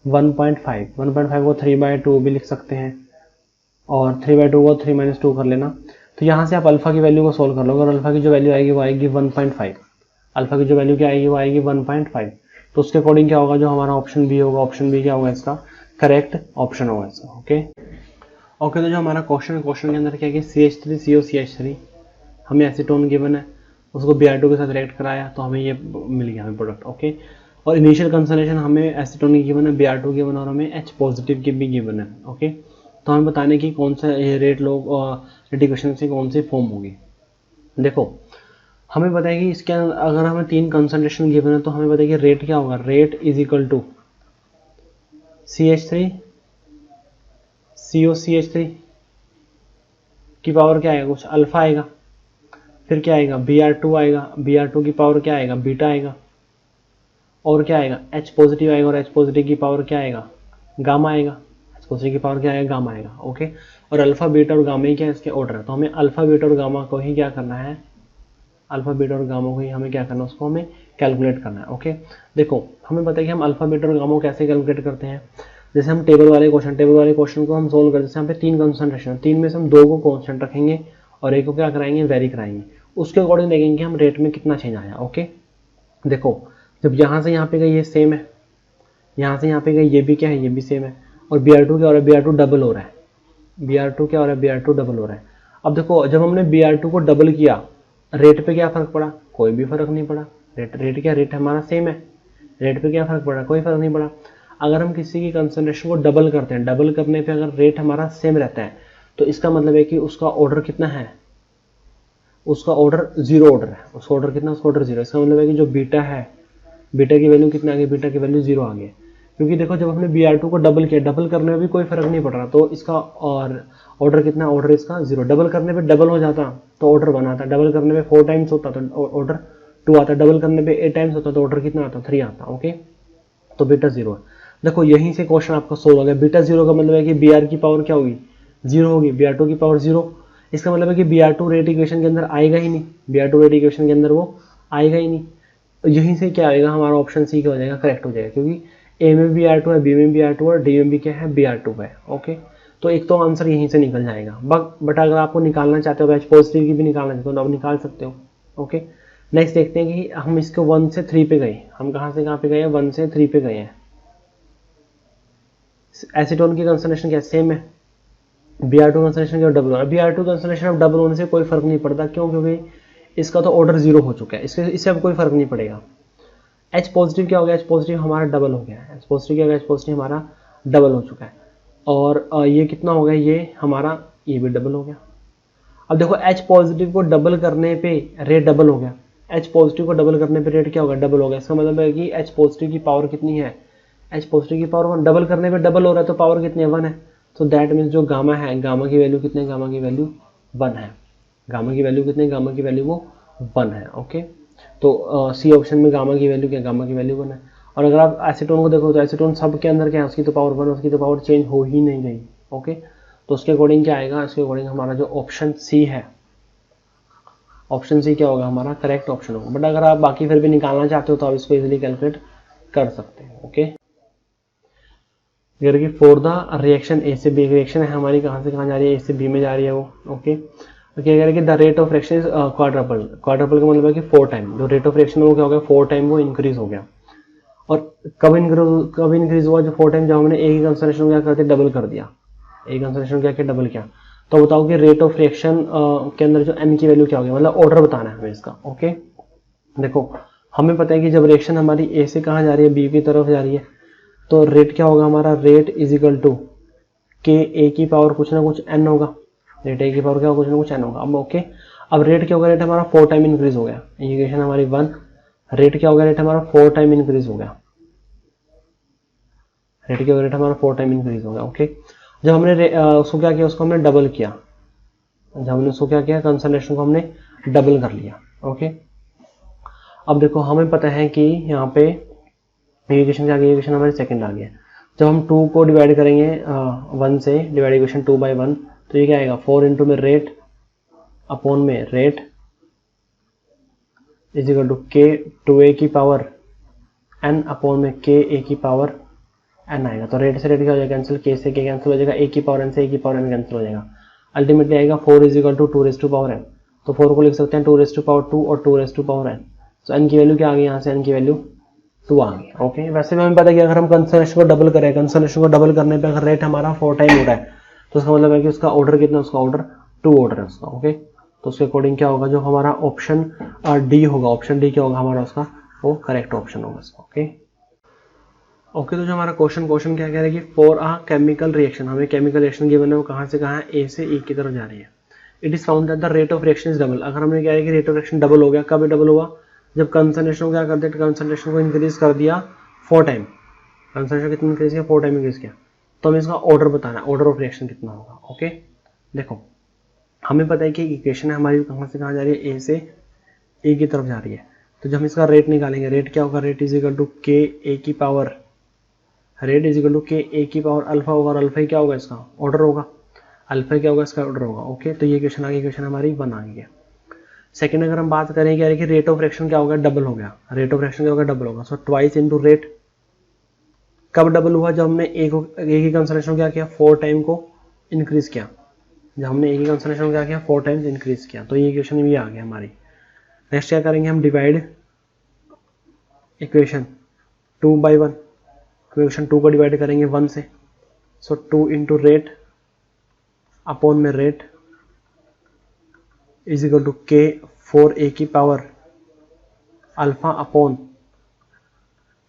1.5 को 3/2 भी लिख सकते हैं, और 3/2 को 3 - 2 कर लेना। तो यहाँ से आप अल्फा की वैल्यू को सोल्व कर लोगे, और अल्फा की जो वैल्यू आएगी वो आएगी 1.5, अल्फा की जो वैल्यू क्या आएगी, वो आएगी 1.5। तो उसके अकॉर्डिंग क्या होगा, जो हमारा ऑप्शन बी होगा, ऑप्शन बी क्या होगा, इसका करेक्ट ऑप्शन होगा इसका। ओके, तो जो हमारा क्वेश्चन के अंदर क्या है कि CH3 COCH3 हमें एसीटोन गिवन है, उसको Br2 के साथ रिएक्ट कराया तो हमें ये मिल गया, हमें प्रोडक्ट। ओके, और इनिशियल कंसंट्रेशन हमें एसीटोन की गिवन है, Br2 गिवन, और हमें H पॉजिटिव की भी गिवन है। ओके, तो हमें बताने की कौन सा रेट लोग इक्वेशन से कौन सी फॉर्म होगी। देखो हमें पता है कि इसके अगर हमें 3 कंसंट्रेशन गिवन है, तो हमें पता है कि रेट क्या होगा, rate is equal to CH3 COCH3 की पावर क्या आएगा, कुछ अल्फा आएगा, फिर क्या आएगा, Br2 आएगा, Br2 की पावर क्या आएगा, बीटा आएगा, और क्या आएगा, H पॉजिटिव आएगा, और H पॉजिटिव की पावर क्या आएगा, गामा आएगा, H पॉजिटिव की पावर क्या आएगा, गामा आएगा। ओके, और अल्फा बीटा और गामा ही क्या है, इसके ऑर्डर है, तो हमें अल्फा बीटा और गामा को ही क्या करना है, अल्फा बीटा और गामा को ही हमें क्या करना है, उसको हमें कैलकुलेट करना है। ओके, देखो हमें पता है कि हम अल्फा बीटा और गामा को कैसे कैलकुलेट करते हैं। जैसे हम टेबल वाले क्वेश्चन को हम सोल्व करते हैं, जैसे यहाँ पे 3 कंसंट्रेशन, 3 में से हम 2 को कांस्टेंट रखेंगे और एक को क्या कराएंगे, वेरी कराएंगे, उसके अकॉर्डिंग देखेंगे हम रेट में कितना चेंज आया। ओके, देखो जब यहाँ से यहाँ पे गई ये सेम है, यहाँ से यहाँ पे गई ये भी क्या है, ये भी सेम है, और Br2 क्या हो रहा है, Br2 डबल हो रहा है, Br2 क्या हो रहा है, Br2 डबल हो रहा है। अब देखो जब हमने Br2 को डबल किया, रेट पे क्या फर्क पड़ा, कोई भी फर्क नहीं पड़ा, रेट क्या, रेट हमारा सेम है, रेट पे क्या फर्क पड़ा, कोई फर्क नहीं पड़ा। अगर हम किसी की कंसंट्रेशन को डबल करते हैं, डबल करने पे अगर रेट हमारा सेम रहता है, तो इसका मतलब है कि उसका ऑर्डर कितना है, उसका ऑर्डर जीरो ऑर्डर है, उसका ऑर्डर कितना, उसका ऑर्डर जीरो। इसका मतलब है कि जो बीटा है, बीटा की वैल्यू कितना आ गई, बीटा की वैल्यू जीरो आ गई। क्योंकि देखो जब हमने BR2 को डबल किया, डबल करने में भी कोई फर्क नहीं पड़ रहा, तो इसका और ऑर्डर कितना, ऑर्डर इसका जीरो। डबल करने पे डबल हो जाता तो ऑर्डर 1 आता, डबल करने पे 4 टाइम्स होता तो ऑर्डर 2 आता, डबल करने पे 8 टाइम्स होता तो ऑर्डर कितना आता, 3 आता। ओके, तो बीटा जीरो है। देखो यहीं से क्वेश्चन आपका सोल्व हो गया। बीटा जीरो का मतलब है कि BR की पावर क्या होगी, जीरो होगी, BR2 की पावर जीरो। इसका मतलब है कि BR2 रेट इक्वेशन के अंदर आएगा ही नहीं, BR2 रेट इक्वेशन के अंदर वो आएगा ही नहीं। यहीं से क्या आएगा, हमारा ऑप्शन सी क्या हो जाएगा, करेक्ट हो जाएगा, क्योंकि ए में भी BR2 है, बी में भी BR2 है, डी में भी क्या है, BR2 है। ओके, तो एक तो आंसर यहीं से निकल जाएगा। बट अगर आपको निकालना चाहते हो, H पॉजिटिव की भी निकालना चाहते हो तो आप निकाल सकते हो। ओके, नेक्स्ट देखते हैं कि हम इसको 1 से 3 पे गए, हम कहाँ से कहाँ पे गए हैं, 1 से 3 पे गए हैं। एसीटोन की कंसंट्रेशन क्या सेम है, BR2 कंसंट्रेशन क्या डबल होगा, BR2 कंसंट्रेशन अब डबल होने से कोई फर्क नहीं पड़ता, क्यों, क्योंकि इसका तो ऑर्डर जीरो हो चुका है, इससे अब कोई फर्क नहीं पड़ेगा। H पॉजिटिव क्या हो गया, H पॉजिटिव हमारा डबल हो गया है, H पॉजिटिव क्या हो गया, H पॉजिटिव हमारा डबल हो चुका है। और ये कितना हो गया, ये हमारा ये भी डबल हो गया। अब देखो H पॉजिटिव को डबल करने पे रेट डबल हो गया, H पॉजिटिव को डबल करने पे रेट क्या होगा, डबल हो गया। इसका मतलब है कि H पॉजिटिव की पावर कितनी है, H पॉजिटिव की पावर 1, डबल करने पे डबल हो रहा है तो पावर कितनी है, 1 है। तो दैट मीन्स जो गामा है, गामा की वैल्यू कितनी है, गामा की वैल्यू 1 है। गामा की वैल्यू कितनी है, गामा की वैल्यू वो 1 है। ओके, तो सी ऑप्शन में गामा की वैल्यू क्या, गामा की वैल्यू 1 है। और अगर आप एसीटोन को देखो तो एसीटोन सब के अंदर क्या है, उसकी तो पावर 1, उसकी तो पावर चेंज हो ही नहीं गई। ओके, तो उसके अकॉर्डिंग क्या आएगा, इसके अकॉर्डिंग हमारा जो ऑप्शन सी है, ऑप्शन सी क्या होगा, हमारा करेक्ट ऑप्शन होगा। बट अगर आप बाकी फिर भी निकालना चाहते हो तो आप इसको इजीली कैलकुलेट कर सकते हो। ओके, अगर कि फॉर द रिएक्शन ए से बी, रिएक्शन है हमारी कहाँ से कहाँ जा रही है, ए से बी में जा रही है वो। ओके, अगर कि the rate of reaction is quadruple, quadruple का मतलब है कि 4 टाइम जो रेट ऑफ रिएक्शन है वो क्या हो गया, 4 टाइम वो इंक्रीज हो गया। और कब इंक्रीज हुआ, जो 4 टाइम जब हमने ए की कंसंट्रेशन क्या करते डबल कर दिया, ए कंसंट्रेशन क्या किया, डबल किया। तो बताओ कि रेट ऑफ रिएक्शन के अंदर जो एन की वैल्यू क्या होगी, मतलब ऑर्डर बताना है हमें इसका। ओके, देखो हमें पता है कि जब रिएक्शन हमारी ए से कहाँ जा रही है, बी की तरफ जा रही है, तो रेट क्या होगा हमारा, rate is equal to K A की पावर कुछ ना कुछ एन होगा, रेट ए की पावर क्या होगा, कुछ ना कुछ एन होगा। अब ओके, अब रेट क्या होगा, रेट हमारा 4 टाइम इंक्रीज हो गया, इक्वेशन हमारी 1, रेट क्या होगा, रेट हमारा 4 टाइम इंक्रीज हो गया, रेट क्या होगा, रेट हमारा 4 टाइम इंक्रीज हो गया। ओके, जब हमने उसको क्या किया, उसको हमने डबल किया, जब हमने उसको क्या किया, कंसंट्रेशन को हमने डबल कर लिया। ओके, अब देखो हमें पता है कि यहाँ पे इक्वेशन क्या आ गई, इक्वेशन हमारी सेकंड आ गया। जब हम 2 को डिवाइड करेंगे 1 से, डिवाइड इक्वेशन 2/1, तो ये क्या आएगा, 4 इंटू में रेट अपॉन में रेट इज इक्वल टू के 2a की पावर n अपॉन में के a की पावर n आएगा। तो रेट से रेट क्या हो जाएगा, कैंसिल, के से के कैंसिल हो जाएगा, a की पावर n से a की पावर n कैंसिल हो जाएगा। अल्टीमेटली आएगा 4 is equal to 2 raise to power n। तो 4 को लिख सकते हैं 2 रेज़ टू पावर 2 और 2 रेज़ टू पावर n। तो n की वैल्यू क्या आ गई, यहाँ से n की वैल्यू 2 आ गई। ओके, वैसे भी हमें पता है कि अगर हम कंसंट्रेशन को डबल करें, कंसंट्रेशन को डबल करने पे अगर रेट हमारा 4 टाइम हो रहा है तो उसका मतलब है कि उसका ऑर्डर कितना, उसका ऑर्डर 2 ऑर्डर है उसका। ओके, तो उसके अकॉर्डिंग क्या होगा, जो हमारा ऑप्शन डी होगा, ऑप्शन डी क्या होगा हमारा, उसका वो करेक्ट ऑप्शन होगा इसका। ओके, ओके, तो जो हमारा क्वेश्चन क्या कह रहा है कि फॉर अ केमिकल रिएक्शन, हमें केमिकल रिएक्शन गिवन है वो कहाँ से कहाँ है, ए से ई की तरफ जा रही है। It is found that the rate of reaction is double. अगर हमने क्या है कि रेट ऑफ रिएक्शन डबल हो गया, कब डबल हुआ, जब कंसंट्रेशन को क्या कर दिया, कंसंट्रेशन को इंक्रीज कर दिया 4 टाइम, कंसंट्रेशन कितना इंक्रीज किया, 4 टाइम इंक्रीज किया, तो हमें इसका ऑर्डर बताना है, ऑर्डर ऑफ रिएक्शन कितना होगा। ओके, देखो हमें पता है कि इक्वेशन है हमारी कहाँ से कहाँ जा रही है, ए से ए की तरफ जा रही है। तो जब हम इसका रेट निकालेंगे, रेट क्या होगा, rate is equal to K A की power, rate is equal to K A की पावर अल्फा होगा, और अल्फा क्या होगा, इसका ऑर्डर होगा, अल्फा क्या होगा, इसका ऑर्डर होगा। ओके, तो ये क्वेश्चन आ गया, क्वेश्चन हमारी 1 आ गई है। सेकंड अगर हम बात करें क्या है कि रेट ऑफ रिएक्शन क्या होगा, डबल हो गया, रेट ऑफ रिएक्शन क्या होगा, डबल होगा। सो ट्वाइस इनटू रेट, कब डबल हुआ, जब हमने ए की कंसंट्रेशन क्या किया, 4 टाइम को इंक्रीज किया, जब हमने ए की कंसंट्रेशन क्या किया, 4 टाइम्स इंक्रीज किया। तो ये इक्वेशन भी आ गया हमारी। नेक्स्ट क्या करेंगे हम, डिवाइड इक्वेशन 2/1, इक्वेशन 2 को डिवाइड करेंगे 1 से। सो 2 इंटू रेट अपॉन में रेट इज इक्वल टू के 4a की power alpha upon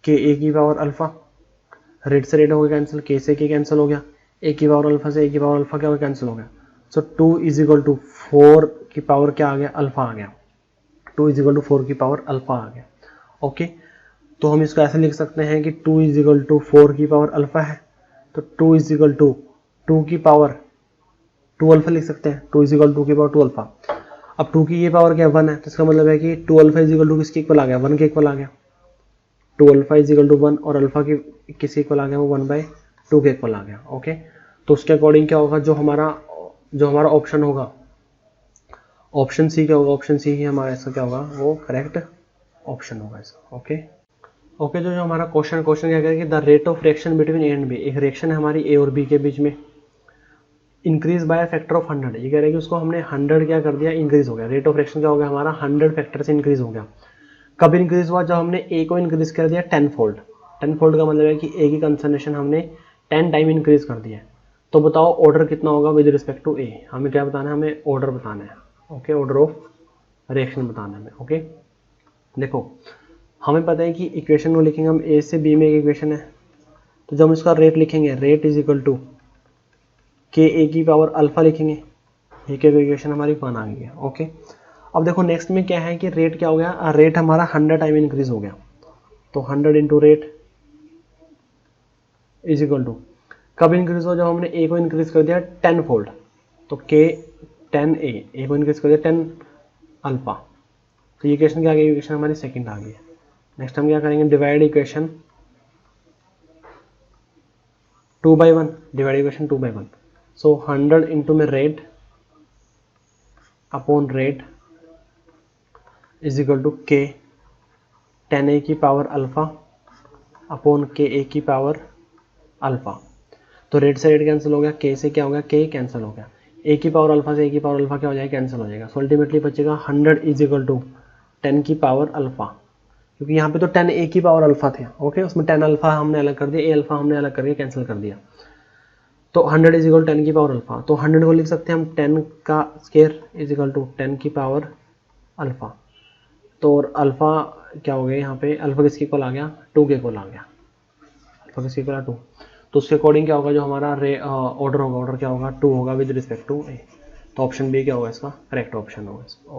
K A की पावर अल्फा। रेट से रेट हो गया कैंसिल, के से के कैंसिल हो गया, ए की पावर अल्फा से ए की पावर अल्फा क्या हो गया, कैंसिल हो गया। सो 2 इज इक्वल टू 4 की पावर क्या आ गया, अल्फा आ गया, 2 इज इक्वल टू 4 की पावर अल्फा आ गया। ओके, तो हम इसको ऐसे लिख सकते हैं कि 2 इज इक्वल टू 4 की पावर अल्फा है, तो 2 इज इक्वल टू 2 की पावर 2 अल्फा लिख सकते हैं, 2 इज इक्वल टू की पावर 2 अल्फा। अब 2 की ये पावर क्या 1 है, तो इसका मतलब है कि 2 अल्फा इज इक्वल टू किसके इक्वल आ गया, 1 के इक्वल आ गया। 2 अल्फा इज इक्वल टू 1 और अल्फा की किसके इक्वल आ गया, वो 1/2 के इक्वल आ गया। ओके, तो उसके अकॉर्डिंग क्या होगा, जो हमारा ऑप्शन होगा, ऑप्शन सी क्या होगा, ऑप्शन सी ही हमारा इसका क्या होगा, वो करेक्ट ऑप्शन होगा इसका। ओके ओके, जो हमारा क्वेश्चन क्या करेगा कि the rate of reaction between A and B, एक रिएक्शन है हमारी ए और बी के बीच में, इंक्रीज बाय फैक्टर ऑफ 100, ये कह रहे हैं कि उसको हमने 100 क्या कर दिया, इंक्रीज हो गया। रेट ऑफ रिएक्शन क्या हो गया हमारा, 100 फैक्टर से इंक्रीज हो गया। कब इंक्रीज हुआ, जब हमने ए को इंक्रीज कर दिया 10 फोल्ड। 10 फोल्ड का मतलब है कि ए की कंसंट्रेशन हमने 10 टाइम इंक्रीज कर दिया है। तो बताओ ऑर्डर कितना होगा विद रिस्पेक्ट टू ए, हमें क्या बताना है, हमें ऑर्डर बताना है। ओके, ऑर्डर ऑफ रिएक्शन बताना है हमें। ओके, देखो हमें पता है कि इक्वेशन को लिखेंगे हम, ए से बी में एक इक्वेशन है, तो जब हम इसका रेट लिखेंगे, rate is equal to K A की पावर अल्फा लिखेंगे, एक इक्वेशन हमारी 1 आ गई है। ओके, अब देखो नेक्स्ट में क्या है कि रेट क्या हो गया, रेट हमारा 100 टाइम इंक्रीज हो गया, तो 100 into rate is equal to, कब इंक्रीज हो, जब हमने ए को इंक्रीज कर दिया 10 फोल्ड, तो के 10 ए को इंक्रीज कर दिया 10 अल्फा, तो ये इक्वेशन क्या आ गई, इक्वेशन हमारी सेकंड आ गई है। नेक्स्ट हम क्या करेंगे, divide equation 2/1, divide equation 2/1, so 100 into में rate upon rate is equal to K 10 की power alpha upon K A की पावर अल्फा। तो रेट से रेट कैंसिल हो गया, के से क्या हो गया, के कैंसिल हो गया, ए की पावर अल्फा से ए की पावर अल्फा क्या हो जाएगा, कैंसिल हो जाएगा। सो अल्टीमेटली बचेगा 100 इज इक्वल टू 10 की पावर अल्फा, क्योंकि यहाँ पे तो 10 ए की पावर अल्फा थे। ओके, उसमें 10 अल्फा हमने अलग कर दिया, ए अल्फा हमने अलग करके कैंसिल कर दिया, तो 100 इज इक्वल 10 की पावर अल्फा। तो 100 को लिख सकते हैं हम 10 का स्क्वायर इज इक्वल टू 10 की पावर अल्फा। तो और अल्फा क्या हो गया, यहाँ पे अल्फा किसके इक्वल आ गया, 2 के इक्वल आ गया, अल्फा किसके इक्वल 2। तो उसके अकॉर्डिंग क्या होगा, जो हमारा ऑर्डर होगा, ऑर्डर क्या होगा, 2 होगा विद रिस्पेक्ट टू ए। तो ऑप्शन बी क्या होगा इसका करेक्ट ऑप्शन होगा।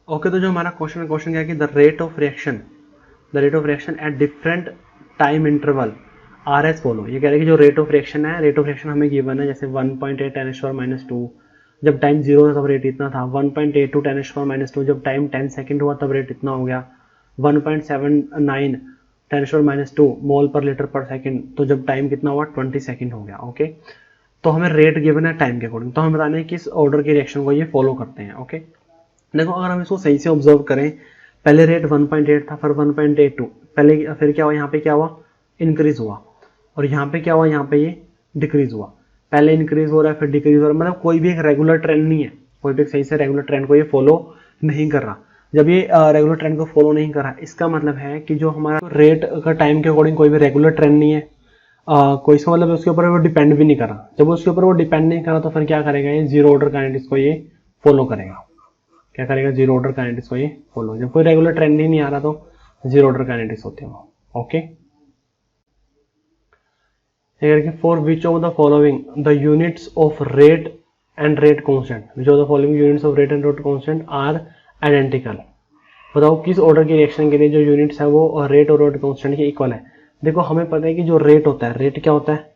ओके, तो जो हमारा क्वेश्चन क्या है कि the rate of reaction at different time interval R S follow. ये कह रहे हैं कि जो रेट ऑफ रिएक्शन है, रेट ऑफ रिएक्शन हमें गिवन है, जैसे 1.8 10⁻², जब टाइम 0 था तब रेट इतना था, 1.82 10⁻², जब टाइम 10 सेकंड हुआ तब रेट इतना हो गया, 1.79 10⁻² मोल पर लीटर पर सेकंड, तो जब टाइम कितना हुआ 20 सेकंड हो गया। ओके, तो हमें रेट गिवन है टाइम के अकॉर्डिंग, तो हमें बताना है किस ऑर्डर की रिएक्शन को ये फॉलो करते हैं। ओके, देखो अगर हम इसको सही से ऑब्जर्व करें, पहले रेट 1.8 था, फिर 1.82, पहले फिर क्या हुआ, यहाँ पे क्या हुआ, इंक्रीज हुआ, और यहाँ पे क्या हुआ, यहाँ पे ये डिक्रीज हुआ। पहले इंक्रीज हो रहा है फिर डिक्रीज हो रहा है, मतलब कोई भी एक रेगुलर ट्रेंड नहीं है, कोई भी सही से रेगुलर ट्रेंड को ये फॉलो नहीं कर रहा। जब ये रेगुलर ट्रेंड को फॉलो नहीं कर रहा, इसका मतलब है कि जो हमारा रेट का टाइम के अकॉर्डिंग कोई भी रेगुलर ट्रेंड नहीं है, कोई इसका मतलब उसके ऊपर वो डिपेंड भी नहीं कर रहा। जब उसके ऊपर वो डिपेंड नहीं कर रहा तो फिर क्या करेगा, ये जीरो ऑर्डर काइनेटिक्स को ये फॉलो करेगा। क्या करेगा, जीरो ऑर्डर काइनेटिक्स को ये फॉलो। जब कोई रेगुलर ट्रेंड ही नहीं आ रहा तो जीरो ऑर्डर काइनेटिक्स होते हैं वो। Okay, for which of the following the units of rate and rate constant, which of the following units of rate and rate constant are identical. बताओ किस ऑर्डर की रिएक्शन के लिए जो यूनिट्स है वो रेट और रेट कांस्टेंट के इक्वल है। देखो हमें पता है कि जो रेट होता है, रेट क्या होता है,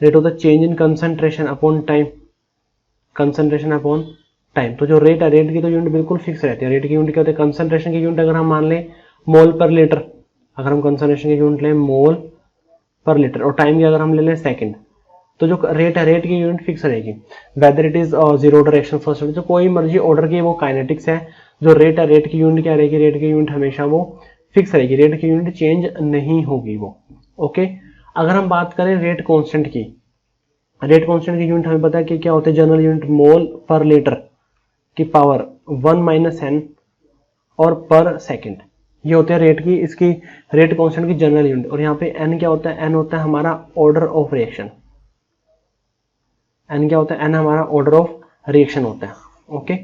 रेट होता है change in concentration upon time, concentration upon time. तो जो रेट है, रेट की तो यूनिट बिल्कुल फिक्स रहती है। रेट की यूनिट क्या होती है, कंसंट्रेशन की यूनिट अगर हम मान लें मोल पर लीटर, अगर हम कंसंट्रेशन की यूनिट लें मोल पर लीटर, और टाइम की अगर हम ले लें सेकंड, तो जो रेट है, रेट की यूनिट फिक्स रहेगी। Whether it is zero order reaction first order, जो कोई मर्जी ऑर्डर की वो काइनेटिक्स है। जो रेट है, रेट की यूनिट क्या रहेगी, रेट की यूनिट हमेशा वो फिक्स रहेगी, रेट की यूनिट चेंज नहीं होगी वो। ओके, अगर हम बात करें रेट कांस्टेंट की, रेट कांस्टेंट की यूनिट हमें पता है कि क्या होते हैं, जनरल यूनिट मोल पर लीटर की पावर 1 - n और पर सेकंड, ये होते हैं रेट की, इसकी रेट कांस्टेंट की जनरल यूनिट। और यहाँ पे n क्या होता है, n होता है हमारा ऑर्डर ऑफ रिएक्शन, n क्या होता है, n हमारा ऑर्डर ऑफ रिएक्शन होता है। ओके,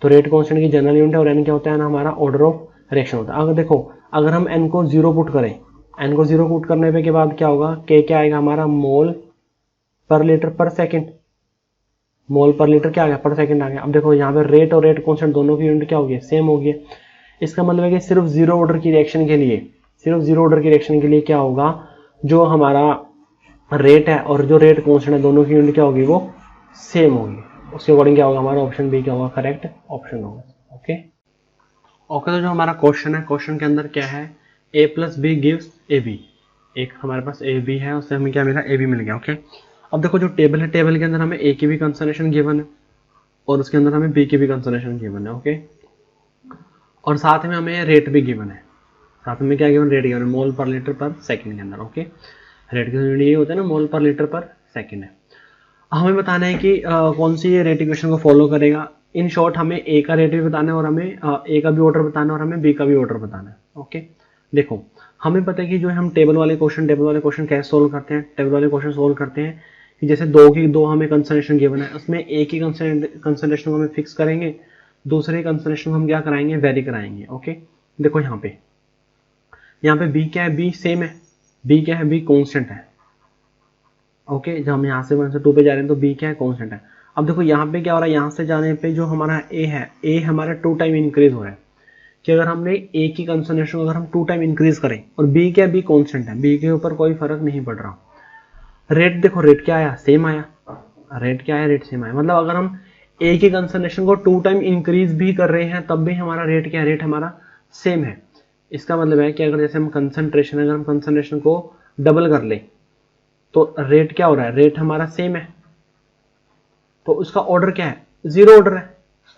तो रेट कांस्टेंट की जनरल यूनिट है और n क्या होता है, n हमारा ऑर्डर ऑफ रिएक्शन होता है। अगर देखो, अगर हम n को 0 पुट करें, n को 0 पुट करने पे के बाद क्या होगा, k क्या आएगा हमारा मोल पर लीटर पर सेकंड, मोल पर लीटर क्या आ गया, पर सेकंड आ गया। अब देखो यहाँ पे रेट और रेट कांस्टेंट दोनों की यूनिट क्या होगी, सेम होगी। इसका मतलब है कि सिर्फ जीरो ऑर्डर की रिएक्शन के लिए, सिर्फ जीरो ऑर्डर की रिएक्शन के लिए क्या होगा, जो हमारा रेट है और जो रेट कांस्टेंट है दोनों की यूनिट क्या होगी, वो सेम होगी। उसके अकॉर्डिंग क्या होगा, हमारा ऑप्शन बी क्या होगा, करेक्ट ऑप्शन होगा। ओके ओके, तो जो हमारा क्वेश्चन है, क्वेश्चन के अंदर क्या है, a plus B gives A B. एक हमारे पास ए बी है, उससे हमें क्या मिला, ए बी मिल गया। ओके अब देखो जो टेबल है, टेबल के अंदर हमें ए की भी कंसंट्रेशन गिवन है और उसके अंदर हमें बी की भी कंसंट्रेशन गिवन है। ओके और साथ में हमें रेट भी गिवन है, साथ में क्या गिवन, रेट गिवन है, मोल पर लीटर पर सेकंड के अंदर। ओके रेट की यूनिट ये होता है ना, मोल पर लीटर पर सेकंड है। हमें बताना है कि कौन सी ये रेट इक्वेशन को फॉलो करेगा। इन शॉर्ट हमें ए का रेट भी बताना है और हमें ए का भी ऑर्डर बताना है और हमें बी का भी ऑर्डर बताना है। ओके देखो हमें पता है कि जो हम टेबल वाले क्वेश्चन कैसे सोल्व करते हैं, टेबल वाले क्वेश्चन सोल्व करते हैं कि जैसे दो हमें कंसंट्रेशन गिवन है, उसमें एक ही कंसंट्रेशन को हमें फिक्स करेंगे, दूसरे कंसंट्रेशन को हम क्या कराएंगे, वेरी कराएंगे। ओके देखो यहाँ पे बी क्या है, बी सेम है, बी क्या है, बी कॉन्स्टेंट है। ओके जब हम यहाँ से 1 से 2 पे जा रहे हैं तो बी क्या है, कॉन्स्टेंट है। अब देखो यहाँ पे क्या हो रहा है, यहाँ से जाने पे जो हमारा ए है, ए हमारा 2 टाइम इंक्रीज हो रहा है कि अगर हमने ए की कंसंट्रेशन अगर हम 2 टाइम इंक्रीज करें, और बी क्या, बी कॉन्स्टेंट है, बी के ऊपर कोई फर्क नहीं पड़ रहा। रेट देखो, रेट क्या आया, सेम आया, रेट क्या है, रेट सेम आया। मतलब अगर हम ए की कंसंट्रेशन को 2 टाइम इंक्रीज भी कर रहे हैं तब भी हमारा रेट क्या है, रेट हमारा सेम है। इसका मतलब है कि अगर जैसे हम कंसंट्रेशन को डबल कर ले तो रेट क्या हो रहा है, रेट हमारा सेम है, तो उसका ऑर्डर क्या है, जीरो ऑर्डर है,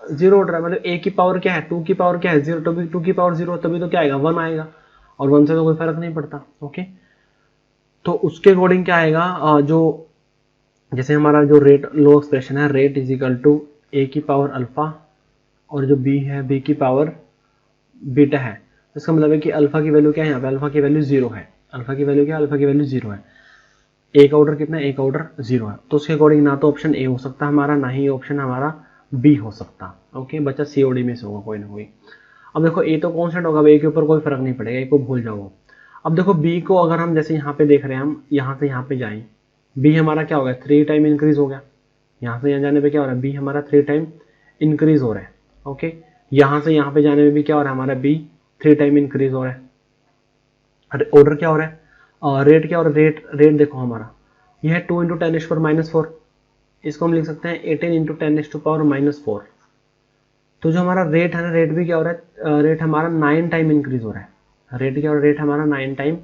जीरो ऑर्डर है। मतलब ए की पावर क्या है, 2 की पावर क्या है, जीरो, तभी 2 की पावर जीरो, तभी तो क्या आएगा, 1 आएगा, और 1 से तो कोई फर्क नहीं पड़ता। ओके तो उसके अकॉर्डिंग क्या आएगा, जो जैसे हमारा जो रेट लो एक्सप्रेशन है, रेट इज इक्वल टू ए की पावर अल्फा और जो बी है, बी की पावर बीटा है। इसका मतलब है कि अल्फा की वैल्यू क्या है, यहाँ पे अल्फा की वैल्यू जीरो है, अल्फा की वैल्यू क्या है, अल्फा की वैल्यू जीरो है। ए का ऑर्डर कितना है, ए का ऑर्डर जीरो है, तो उसके अकॉर्डिंग ना तो ऑप्शन ए हो सकता हमारा, ना ही ऑप्शन हमारा बी हो सकता। ओके बच्चा सीओडी में से होगा कोई ना कोई। अब देखो ए तो कॉन्स्टेंट होगा, ए के ऊपर कोई फर्क नहीं पड़ेगा, ए को भूल जाओ। अब देखो बी को अगर हम जैसे यहाँ पे देख रहे हैं, हम यहाँ से यहाँ पे जाएं, बी हमारा क्या हो गया, 3 टाइम इंक्रीज हो गया, यहाँ से यहाँ जाने पे क्या हो रहा है, बी हमारा 3 टाइम इंक्रीज हो रहा है। ओके यहाँ से यहाँ पे जाने में भी क्या हो रहा है, हमारा बी 3 टाइम इंक्रीज हो रहा है। ऑर्डर क्या हो रहा है, रेट क्या हो रहा है, रेट देखो हमारा यह है 2 इंटू 10⁻⁻⁴, इसको हम लिख सकते हैं 18 इंटू 10⁻⁻⁴। तो जो हमारा रेट है ना, रेट भी क्या हो रहा है, रेट हमारा 9 टाइम इंक्रीज हो रहा है, रेट क्या हो रहा है, रेट हमारा 9 टाइम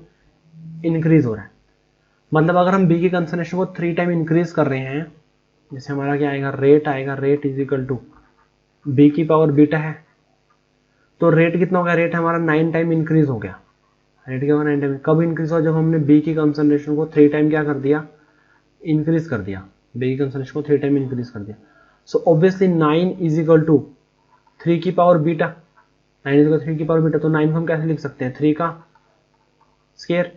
इंक्रीज हो रहा है। मतलब अगर हम बी की कंसंट्रेशन को 3 टाइम इंक्रीज कर रहे हैं, जैसे हमारा क्या आएगा, rate is equal to B की पावर बीटा है, तो रेट कितना हो गया, रेट हमारा 9 टाइम इंक्रीज हो गया। रेट क्या होगा, 9 टाइम, कब इंक्रीज हुआ, जब हमने बी की कंसंट्रेशन को 3 टाइम क्या कर दिया, इंक्रीज कर दिया, बी की कंसंट्रेशन को 3 टाइम इंक्रीज कर दिया। So obviously 9 is equal to 3 की पावर बीटा, 9 इज इक्वल 3 की पावर बीटा, तो 9 को हम कैसे लिख सकते हैं, 3 का स्क्वायर।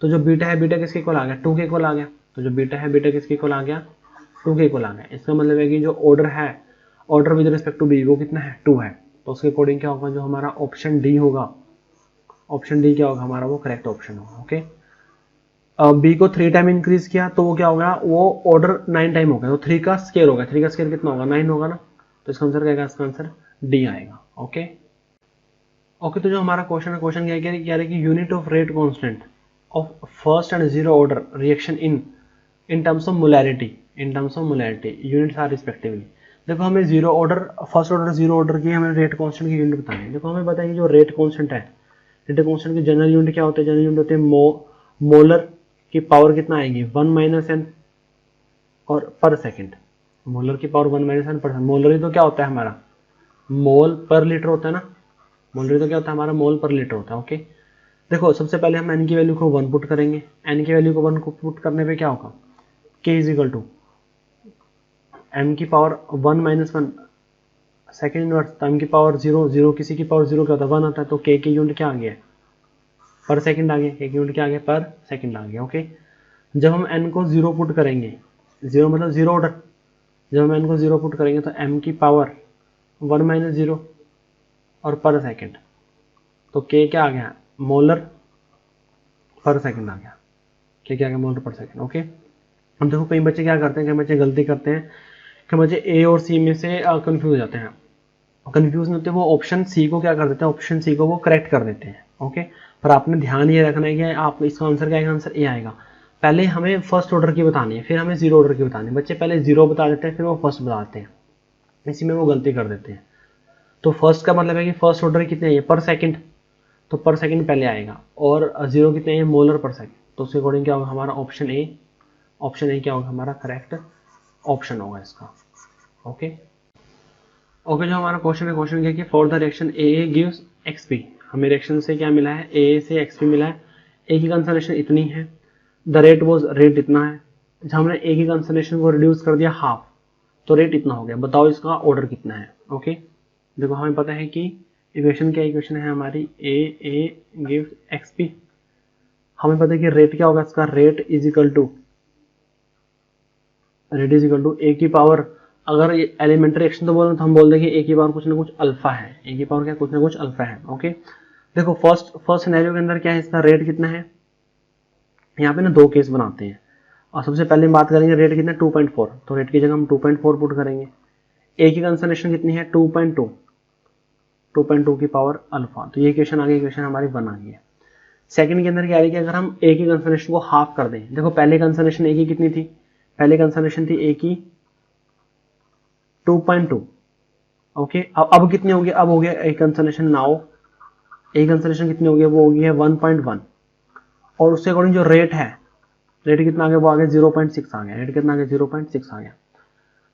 तो जो बीटा है, बीटा किसके इक्वल आ गया, 2 के इक्वल आ गया, तो जो बीटा है, बीटा किसके इक्वल आ गया, 2 के इक्वल आ गया। इसका मतलब है कि जो ऑर्डर है, order with respect to B, वो कितना है, 2 है। तो उसके अकॉर्डिंग क्या होगा, जो हमारा ऑप्शन डी होगा, ऑप्शन डी क्या होगा हमारा, वो करेक्ट ऑप्शन होगा। ओके बी को 3 टाइम इंक्रीज किया तो वो क्या होगा, वो ऑर्डर 9 टाइम हो गया, तो 3 का स्केयर होगा, 3 का स्केयर कितना होगा, 9 होगा ना, तो इसका आंसर क्या आएगा, इसका आंसर डी आएगा। ओके ओके तो जो हमारा क्वेश्चन है, क्वेश्चन क्या है कि unit of rate constant of first and zero order reaction in terms of molarity, units are respectively. देखो हमें zero order, first order, zero order की हमें रेट कांस्टेंट की यूनिट बतानी है। देखो हमें पता है कि जो रेट कांस्टेंट है, रेट कांस्टेंट की जनरल यूनिट क्या होते हैं, जनरल यूनिट होते हैं मोलर की पावर कितना आएगी, 1 - n, और पर सेकंड, मोलर की पावर 1 - n पर सेकंड। मोलर ही तो क्या होता है हमारा, मोल पर लीटर होता है ना, मोलर तो क्या होता है हमारा, मोल पर लीटर होता है। ओके देखो सबसे पहले हम n की वैल्यू को 1 पुट करेंगे, n की वैल्यू को 1 को पुट करने पे क्या होगा, k is equal to m की पावर 1 - 1 सेकेंड इनवर्स, तो m की पावर 0, 0 किसी की पावर 0 क्या होता है, 1 आता है, तो k की यूनिट क्या आ गया, पर सेकंड आ गया, k की यूनिट क्या आ गया, पर सेकंड आ गया। ओके जब हम n को 0 पुट करेंगे, 0 मतलब 0 ऑर्डर, जब हम n को 0 पुट करेंगे तो m की पावर 1 - 0 और पर सेकंड, तो k क्या आ गया, मोलर पर सेकंड आ गया, k क्या आ गया, मोलर पर सेकंड। ओके अब देखो कई बच्चे क्या करते हैं, कई बच्चे गलती करते हैं कि बच्चे ए और सी में से कंफ्यूज हो जाते हैं। कंफ्यूज नहीं होते, वो ऑप्शन सी को क्या कर देते हैं, ऑप्शन सी को वो करेक्ट कर देते हैं। ओके, पर आपने ध्यान ये रखना है कि आप इसका आंसर क्या आएगा, आंसर ए आएगा। पहले हमें फर्स्ट ऑर्डर की बतानी है, फिर हमें जीरो ऑर्डर की बतानी है। बच्चे पहले जीरो बता देते हैं, फिर वो फर्स्ट बताते हैं, इसी में वो गलती कर देते हैं। तो फर्स्ट का मतलब है कि फर्स्ट ऑर्डर कितने है पर सेकंड, तो पर सेकंड पहले आएगा, और जीरो कितने हैं मोलर पर सेकंड। तो उसके अकॉर्डिंग क्या होगा हमारा ऑप्शन ए, ऑप्शन ए क्या होगा हमारा करेक्ट ऑप्शन होगा इसका। ओके ओके, जो हमारा क्वेश्चन है, क्वेश्चन क्या है कि for the reaction A gives XP, हमें रिएक्शन से क्या मिला है, ए से एक्सपी मिला है। ए की कंसंट्रेशन इतनी है, द रेट वॉज, रेट इतना है। जब हमने ए की कंसंट्रेशन को रिड्यूस कर दिया हाफ, तो रेट इतना हो गया। बताओ इसका ऑर्डर कितना है। ओके, देखो हमें पता है कि इक्वेशन क्या, इक्वेशन है हमारी ए गिव्स एक्सपी। हमें पता है कि रेट क्या होगा इसका, रेट इज इक्वल टू ए की पावर, अगर एलिमेंट्री रिएक्शन तो बोले तो हम बोल देंगे ए की पावर कुछ ना कुछ अल्फा है, ए की पावर क्या कुछ ना कुछ अल्फा है। ओके, देखो फर्स्ट सिनेरियो के अंदर क्या है, इसका रेट कितना है, यहाँ पे ना दो केस बनाते हैं, और सबसे पहले बात करेंगे रेट कितना है 2.4, तो रेट की जगह हम 2.4 पुट करेंगे। ए की कंसंट्रेशन कितनी है 2.2 की पावर अल्फा, तो ये इक्वेशन आ गई, इक्वेशन हमारी 1 आ गई है। सेकंड के अंदर क्या आ रही है, अगर हम ए की कंसंट्रेशन को हाफ कर दें, देखो पहले कंसंट्रेशन ए की कितनी थी, पहले कंसंट्रेशन थी ए की 2.2। ओके, अब कितनी हो गई, अब हो गया ए कंसंट्रेशन, नाउ ए कंसंट्रेशन कितनी हो गई, वो हो गई है 1.1, और उसके अकॉर्डिंग जो रेट है, रेट कितना आ गया, वो आ गया 0.6 आ गया, रेट कितना आ गया 0.6 आ गया।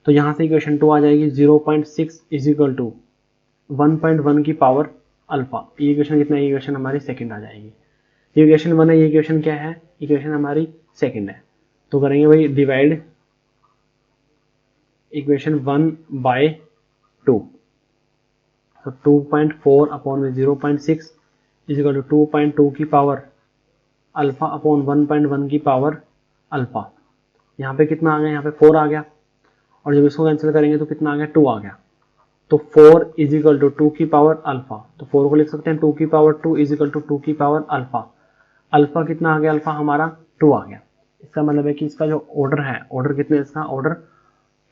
तो यहां से इक्वेशन 2 आ जाएगी, 0.6 इज इक्वल टू 1.1 की पावर अल्फा। ये इक्वेशन कितना है, इक्वेशन हमारी सेकंड आ जाएगी। ये इक्वेशन 1 है, ये इक्वेशन क्या है, इक्वेशन हमारी सेकंड है। तो करेंगे भाई डिवाइड इक्वेशन 1 बाय 2, तो 2.4 अपॉन 0.6 इज इक्वल टू 2.2 की पावर अल्फा अपॉन 1.1 की पावर अल्फा। यहाँ पे कितना आ गया, यहाँ पे 4 आ गया, और जब इसको कैंसिल करेंगे तो कितना आ गया 2 आ गया। तो 4 इज इक्वल टू 2 की पावर अल्फा, तो 4 को लिख सकते हैं 2 की पावर 2 इज इक्वल टू 2 की पावर अल्फा। अल्फा कितना आ गया, अल्फा हमारा 2 आ गया। इसका मतलब है कि इसका जो ऑर्डर है, ऑर्डर कितने, इसका ऑर्डर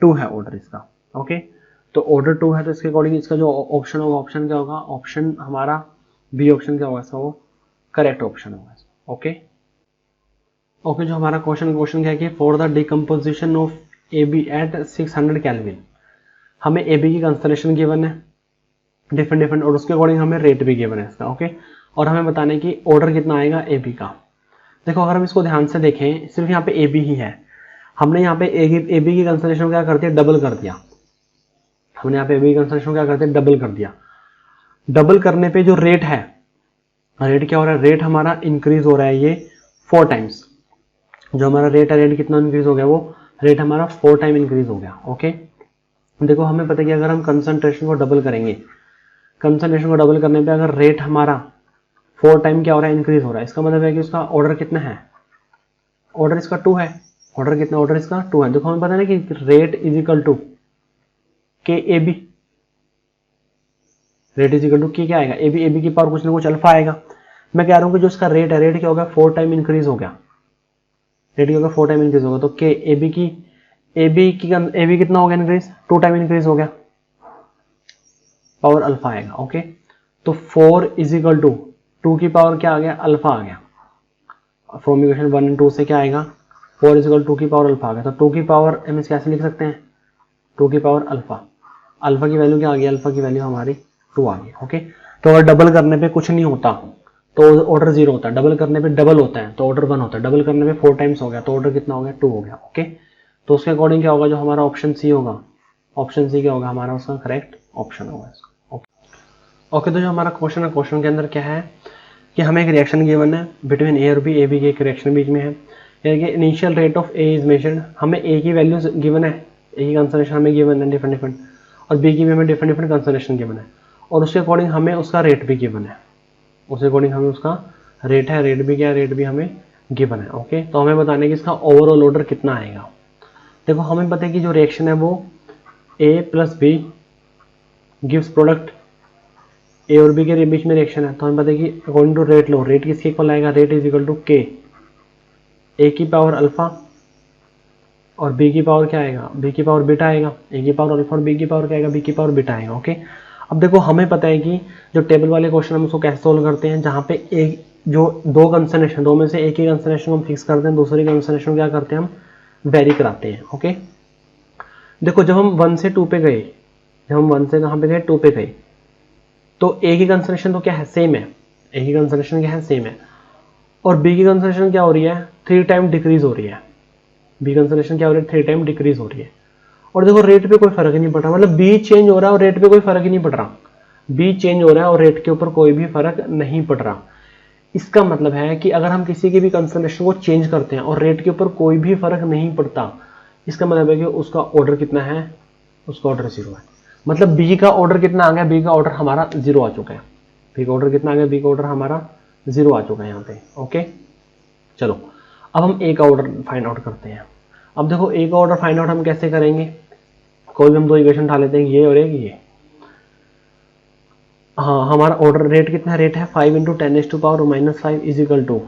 2 है ऑर्डर इसका। ओके, तो ऑर्डर 2 है, तो इसके अकॉर्डिंग इसका जो ऑप्शन होगा, ऑप्शन क्या होगा, ऑप्शन हमारा बी ऑप्शन क्या होगा इसका, वो करेक्ट ऑप्शन होगा। ओके ओके, जो हमारा क्वेश्चन क्या है कि for the decomposition of A B at 600 kelvin, हमें ए बी की कंसंट्रेशन गिवन है डिफरेंट, और उसके अकॉर्डिंग हमें रेट भी गिवन है इसका। ओके, और हमें बताने की ऑर्डर कितना आएगा ए बी का। देखो अगर हम इसको ध्यान से देखें, सिर्फ यहाँ पे ए बी ही है, हमने यहाँ पे ए बी की कंसंट्रेशन क्या कर दिया, डबल कर दिया। हमने यहाँ पे ए बी की कंसंट्रेशन क्या कर दिया, डबल कर दिया। डबल करने पे जो रेट है, रेट क्या हो रहा है, रेट हमारा इंक्रीज हो रहा है ये 4 टाइम्स। जो हमारा रेट है, रेट कितना इंक्रीज हो गया, वो रेट हमारा 4 टाइम इंक्रीज हो गया। ओके, देखो हमें पता है कि अगर हम कंसंट्रेशन को डबल करेंगे, कंसंट्रेशन को डबल करने पे अगर रेट हमारा 4 टाइम क्या हो रहा है, इंक्रीज हो रहा है, इसका मतलब है कि उसका ऑर्डर कितना है, ऑर्डर इसका 2 है। ऑर्डर कितना, ऑर्डर इसका 2 है। देखो हमें पता है ना कि rate is equal to K A B, rate is equal to K क्या आएगा, ए बी की पावर कुछ ना कुछ अल्फा आएगा। मैं कह रहा हूं कि जो इसका रेट है, रेट क्या होगा 4 टाइम इंक्रीज हो गया, रेट क्या होगा 4 टाइम इंक्रीज होगा। तो के ए बी कितना हो गया इंक्रीज, 2 टाइम इंक्रीज हो गया, पावर अल्फा आएगा। ओके, तो 4 इज इक्वल टू 2 की पावर क्या आ गया, अल्फा आ गया। फ्रॉम इक्वेशन 1 एंड 2 से क्या आएगा, 4 इज इक्वल 2 की पावर अल्फा आ गया। तो 2 की पावर हम कैसे लिख सकते हैं, 2 की पावर अल्फा, अल्फा की वैल्यू क्या आ गई, अल्फा की वैल्यू हमारी 2 आ गई। ओके, तो अगर डबल करने पे कुछ नहीं होता तो ऑर्डर 0 होता है, डबल करने पे डबल होता है तो ऑर्डर 1 होता है, डबल करने पे 4 टाइम्स हो गया तो ऑर्डर कितना हो गया, 2 हो गया। ओके, तो उसके अकॉर्डिंग क्या होगा, जो हमारा ऑप्शन सी होगा, ऑप्शन सी क्या होगा हमारा, उसका करेक्ट ऑप्शन होगा। ओके, तो जो हमारा क्वेश्चन है, क्वेश्चन के अंदर क्या है कि हमें एक रिएक्शन गिवन है बिटवीन ए और बी, ए बी के एक रिएक्शन बीच में है। Initial rate of A is measured, हमें ए की वैल्यूज गिवन है, ए की कंसंट्रेशन हमें गिवन है डिफरेंट, और बी की भी हमें डिफरेंट कंसंट्रेशन गिवन है, और उसके अकॉर्डिंग हमें उसका रेट भी गिवन है, उसके अकॉर्डिंग हमें उसका रेट है, रेट भी क्या, रेट भी हमें गिवन है। ओके, तो हमें बताने कि इसका ओवरऑल ऑर्डर कितना आएगा। देखो हमें पता है कि जो रिएक्शन है वो ए प्लस बी गिव्स प्रोडक्ट, ए और बी के बीच में रिएक्शन है, तो हमें पता है कि according to rate law, rate किसके इक्वल आएगा, rate is equal to K A की पावर अल्फा और बी की पावर क्या आएगा, बी की पावर बीटा आएगा, ए की पावर अल्फा और बी की पावर क्या आएगा, बी की पावर बीटा आएगा। ओके, अब देखो हमें पता है कि जो टेबल वाले क्वेश्चन हम उसको कैसे सोल्व करते हैं, जहाँ पे एक जो दो कंसंट्रेशन, दो में से एक ही कंसंट्रेशन हम फिक्स करते हैं, दूसरी कंसंट्रेशन क्या करते हैं हम वेरी कराते हैं। ओके, देखो जब हम 1 से 2 पे गए, जब हम 1 से कहाँ पे गए 2 पे गए, तो ए की कंसंट्रेशन तो क्या है सेम है, ए की कंसंट्रेशन क्या है सेम है, और बी की कंसंट्रेशन क्या हो रही है 3 टाइम डिक्रीज हो रही है, बी कंसंट्रेशन क्या हो रही है 3 टाइम डिक्रीज हो रही है। और देखो रेट पे कोई फर्क ही नहीं पड़ रहा, मतलब बी चेंज हो रहा है और रेट पे कोई फर्क ही नहीं पड़ रहा, बी चेंज हो रहा है और रेट के ऊपर कोई भी फर्क नहीं पड़ रहा। इसका मतलब है कि अगर हम किसी की भी कंसंट्रेशन को चेंज करते हैं और रेट के ऊपर कोई भी फर्क नहीं पड़ता, इसका मतलब है कि उसका ऑर्डर कितना है, उसका ऑर्डर 0 है। मतलब बी का ऑर्डर कितना आ गया, बी का ऑर्डर हमारा 0 आ चुका है, बी का ऑर्डर कितना आ गया, बी का ऑर्डर हमारा 0 आ चुका है यहाँ पे। ओके, चलो अब हम ए का ऑर्डर फाइंड आउट करते हैं। अब देखो ए का ऑर्डर फाइंड आउट हम कैसे करेंगे, कोई भी हम दो इक्वेशन उठा लेते हैं, ये और एक ये। हाँ, हमारा ऑर्डर रेट कितना, रेट है 5 × 10⁻⁻5 is equal to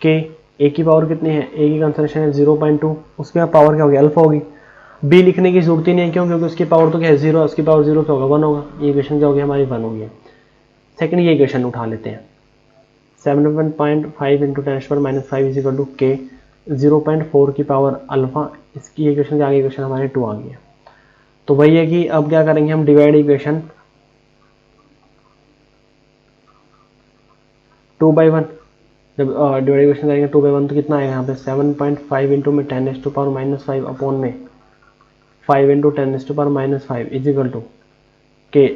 K, A की पावर कितनी है, ए की कंसंट्रेशन है 0.2, उसके बाद पावर क्या होगी अल्फा होगी। बी लिखने की जरूरत ही नहीं है, क्यों, क्योंकि उसकी पावर तो क्या है 0, उसकी पावर 0 क्या होगा 1 होगा, ये इक्वेशन क्या होगी हमारी 1 होगी। सेकंड ये इक्वेशन उठा लेते हैं, 7.5 × 10⁻⁵ इज इक्वल टू के 0.4 की पावर अल्फा, इसकी इक्वेशन के आगे इक्वेशन हमारे 2 आ गई है। तो वही है कि अब क्या करेंगे हम डिवाइड इक्वेशन 2/1, जब डिवाइड इक्वेशन करेंगे 2/1 तो कितना आएगा यहाँ पे 7.5 × में 10⁻⁵ अपॉन में 5 × 10⁻⁵ इज इक्वल टू के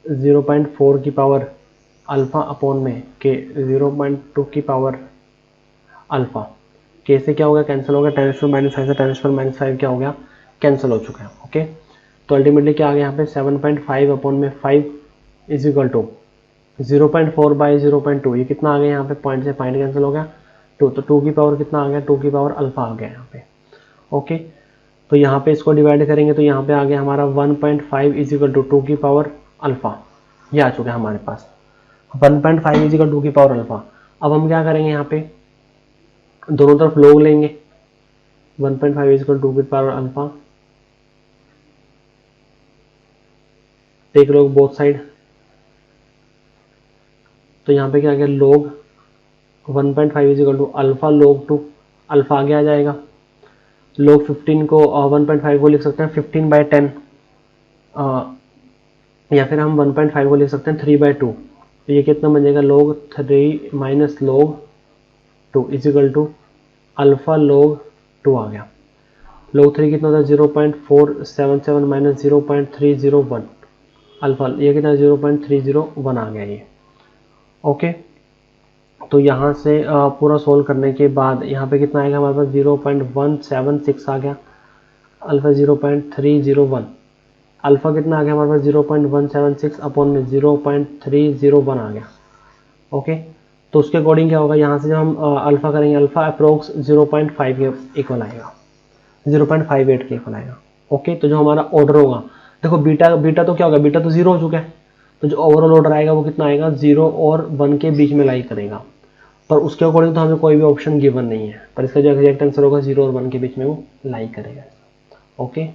0.4 की पावर अल्फा अपॉन में के 0.2 की पावर अल्फा। के से क्या हो गया कैंसिल हो गया, 10⁻⁵ से 10⁻⁵ क्या हो गया कैंसिल हो चुका है। ओके, तो अल्टीमेटली क्या आ गया यहाँ पे 7.5 अपॉन में 5 इज इक्वल टू 0.4/0.2, ये कितना आ गया यहाँ पे, पॉइंट से पॉइंट कैंसिल हो गया 2, तो 2 की पावर कितना आ गया, 2 की पावर अल्फा आ गया यहाँ पे। ओके, तो यहाँ पे इसको डिवाइड करेंगे तो यहाँ पे आ गया हमारा 1.5 इज इक्वल टू 2 की पावर अल्फा, ये आ चुका है हमारे पास 1.5 इज इक्वल 2 की पावर अल्फा। अब हम क्या करेंगे यहाँ पे दोनों तरफ लॉग लेंगे, 1.5 इज इक्वल 2 की power alpha, take log both side, तो यहाँ पे क्या आ गया log 1.5 is equal to alpha log 2, alpha आगे आ जाएगा। log 15 को 1.5 को लिख सकते हैं 15/10, या फिर हम 1.5 को लिख सकते हैं 3/2, तो ये कितना बन जाएगा log 3 minus log 2 is equal to alpha log 2 आ गया। log 3 कितना होता है 0.477 माइनस 0.301 अल्फा, ये कितना 0.301 आ गया ये। ओके, तो यहाँ से पूरा सोल्व करने के बाद यहाँ पे कितना आएगा हमारे पास 0.176 आ गया, अल्फा 0.301, अल्फा कितना आ गया हमारे पास 0.176 अपॉन में 0.301 आ गया। ओके, तो उसके अकॉर्डिंग क्या होगा, यहाँ से जब हम अल्फा करेंगे अल्फा अप्रोक्स 0.5 के इक्वल आएगा, 0.58 के इक्वल आएगा। ओके, तो जो हमारा ऑर्डर होगा, देखो बीटा तो क्या होगा, बीटा तो 0 हो चुका है, तो जो ओवरऑल ऑर्डर आएगा वो कितना आएगा 0 और 1 के बीच में लाई करेगा, पर उसके अकॉर्डिंग तो हमें कोई भी ऑप्शन गिवन नहीं है, पर इसका जो एग्जैक्ट आंसर होगा 0 और 1 के बीच में वो लाई करेगा। ओके।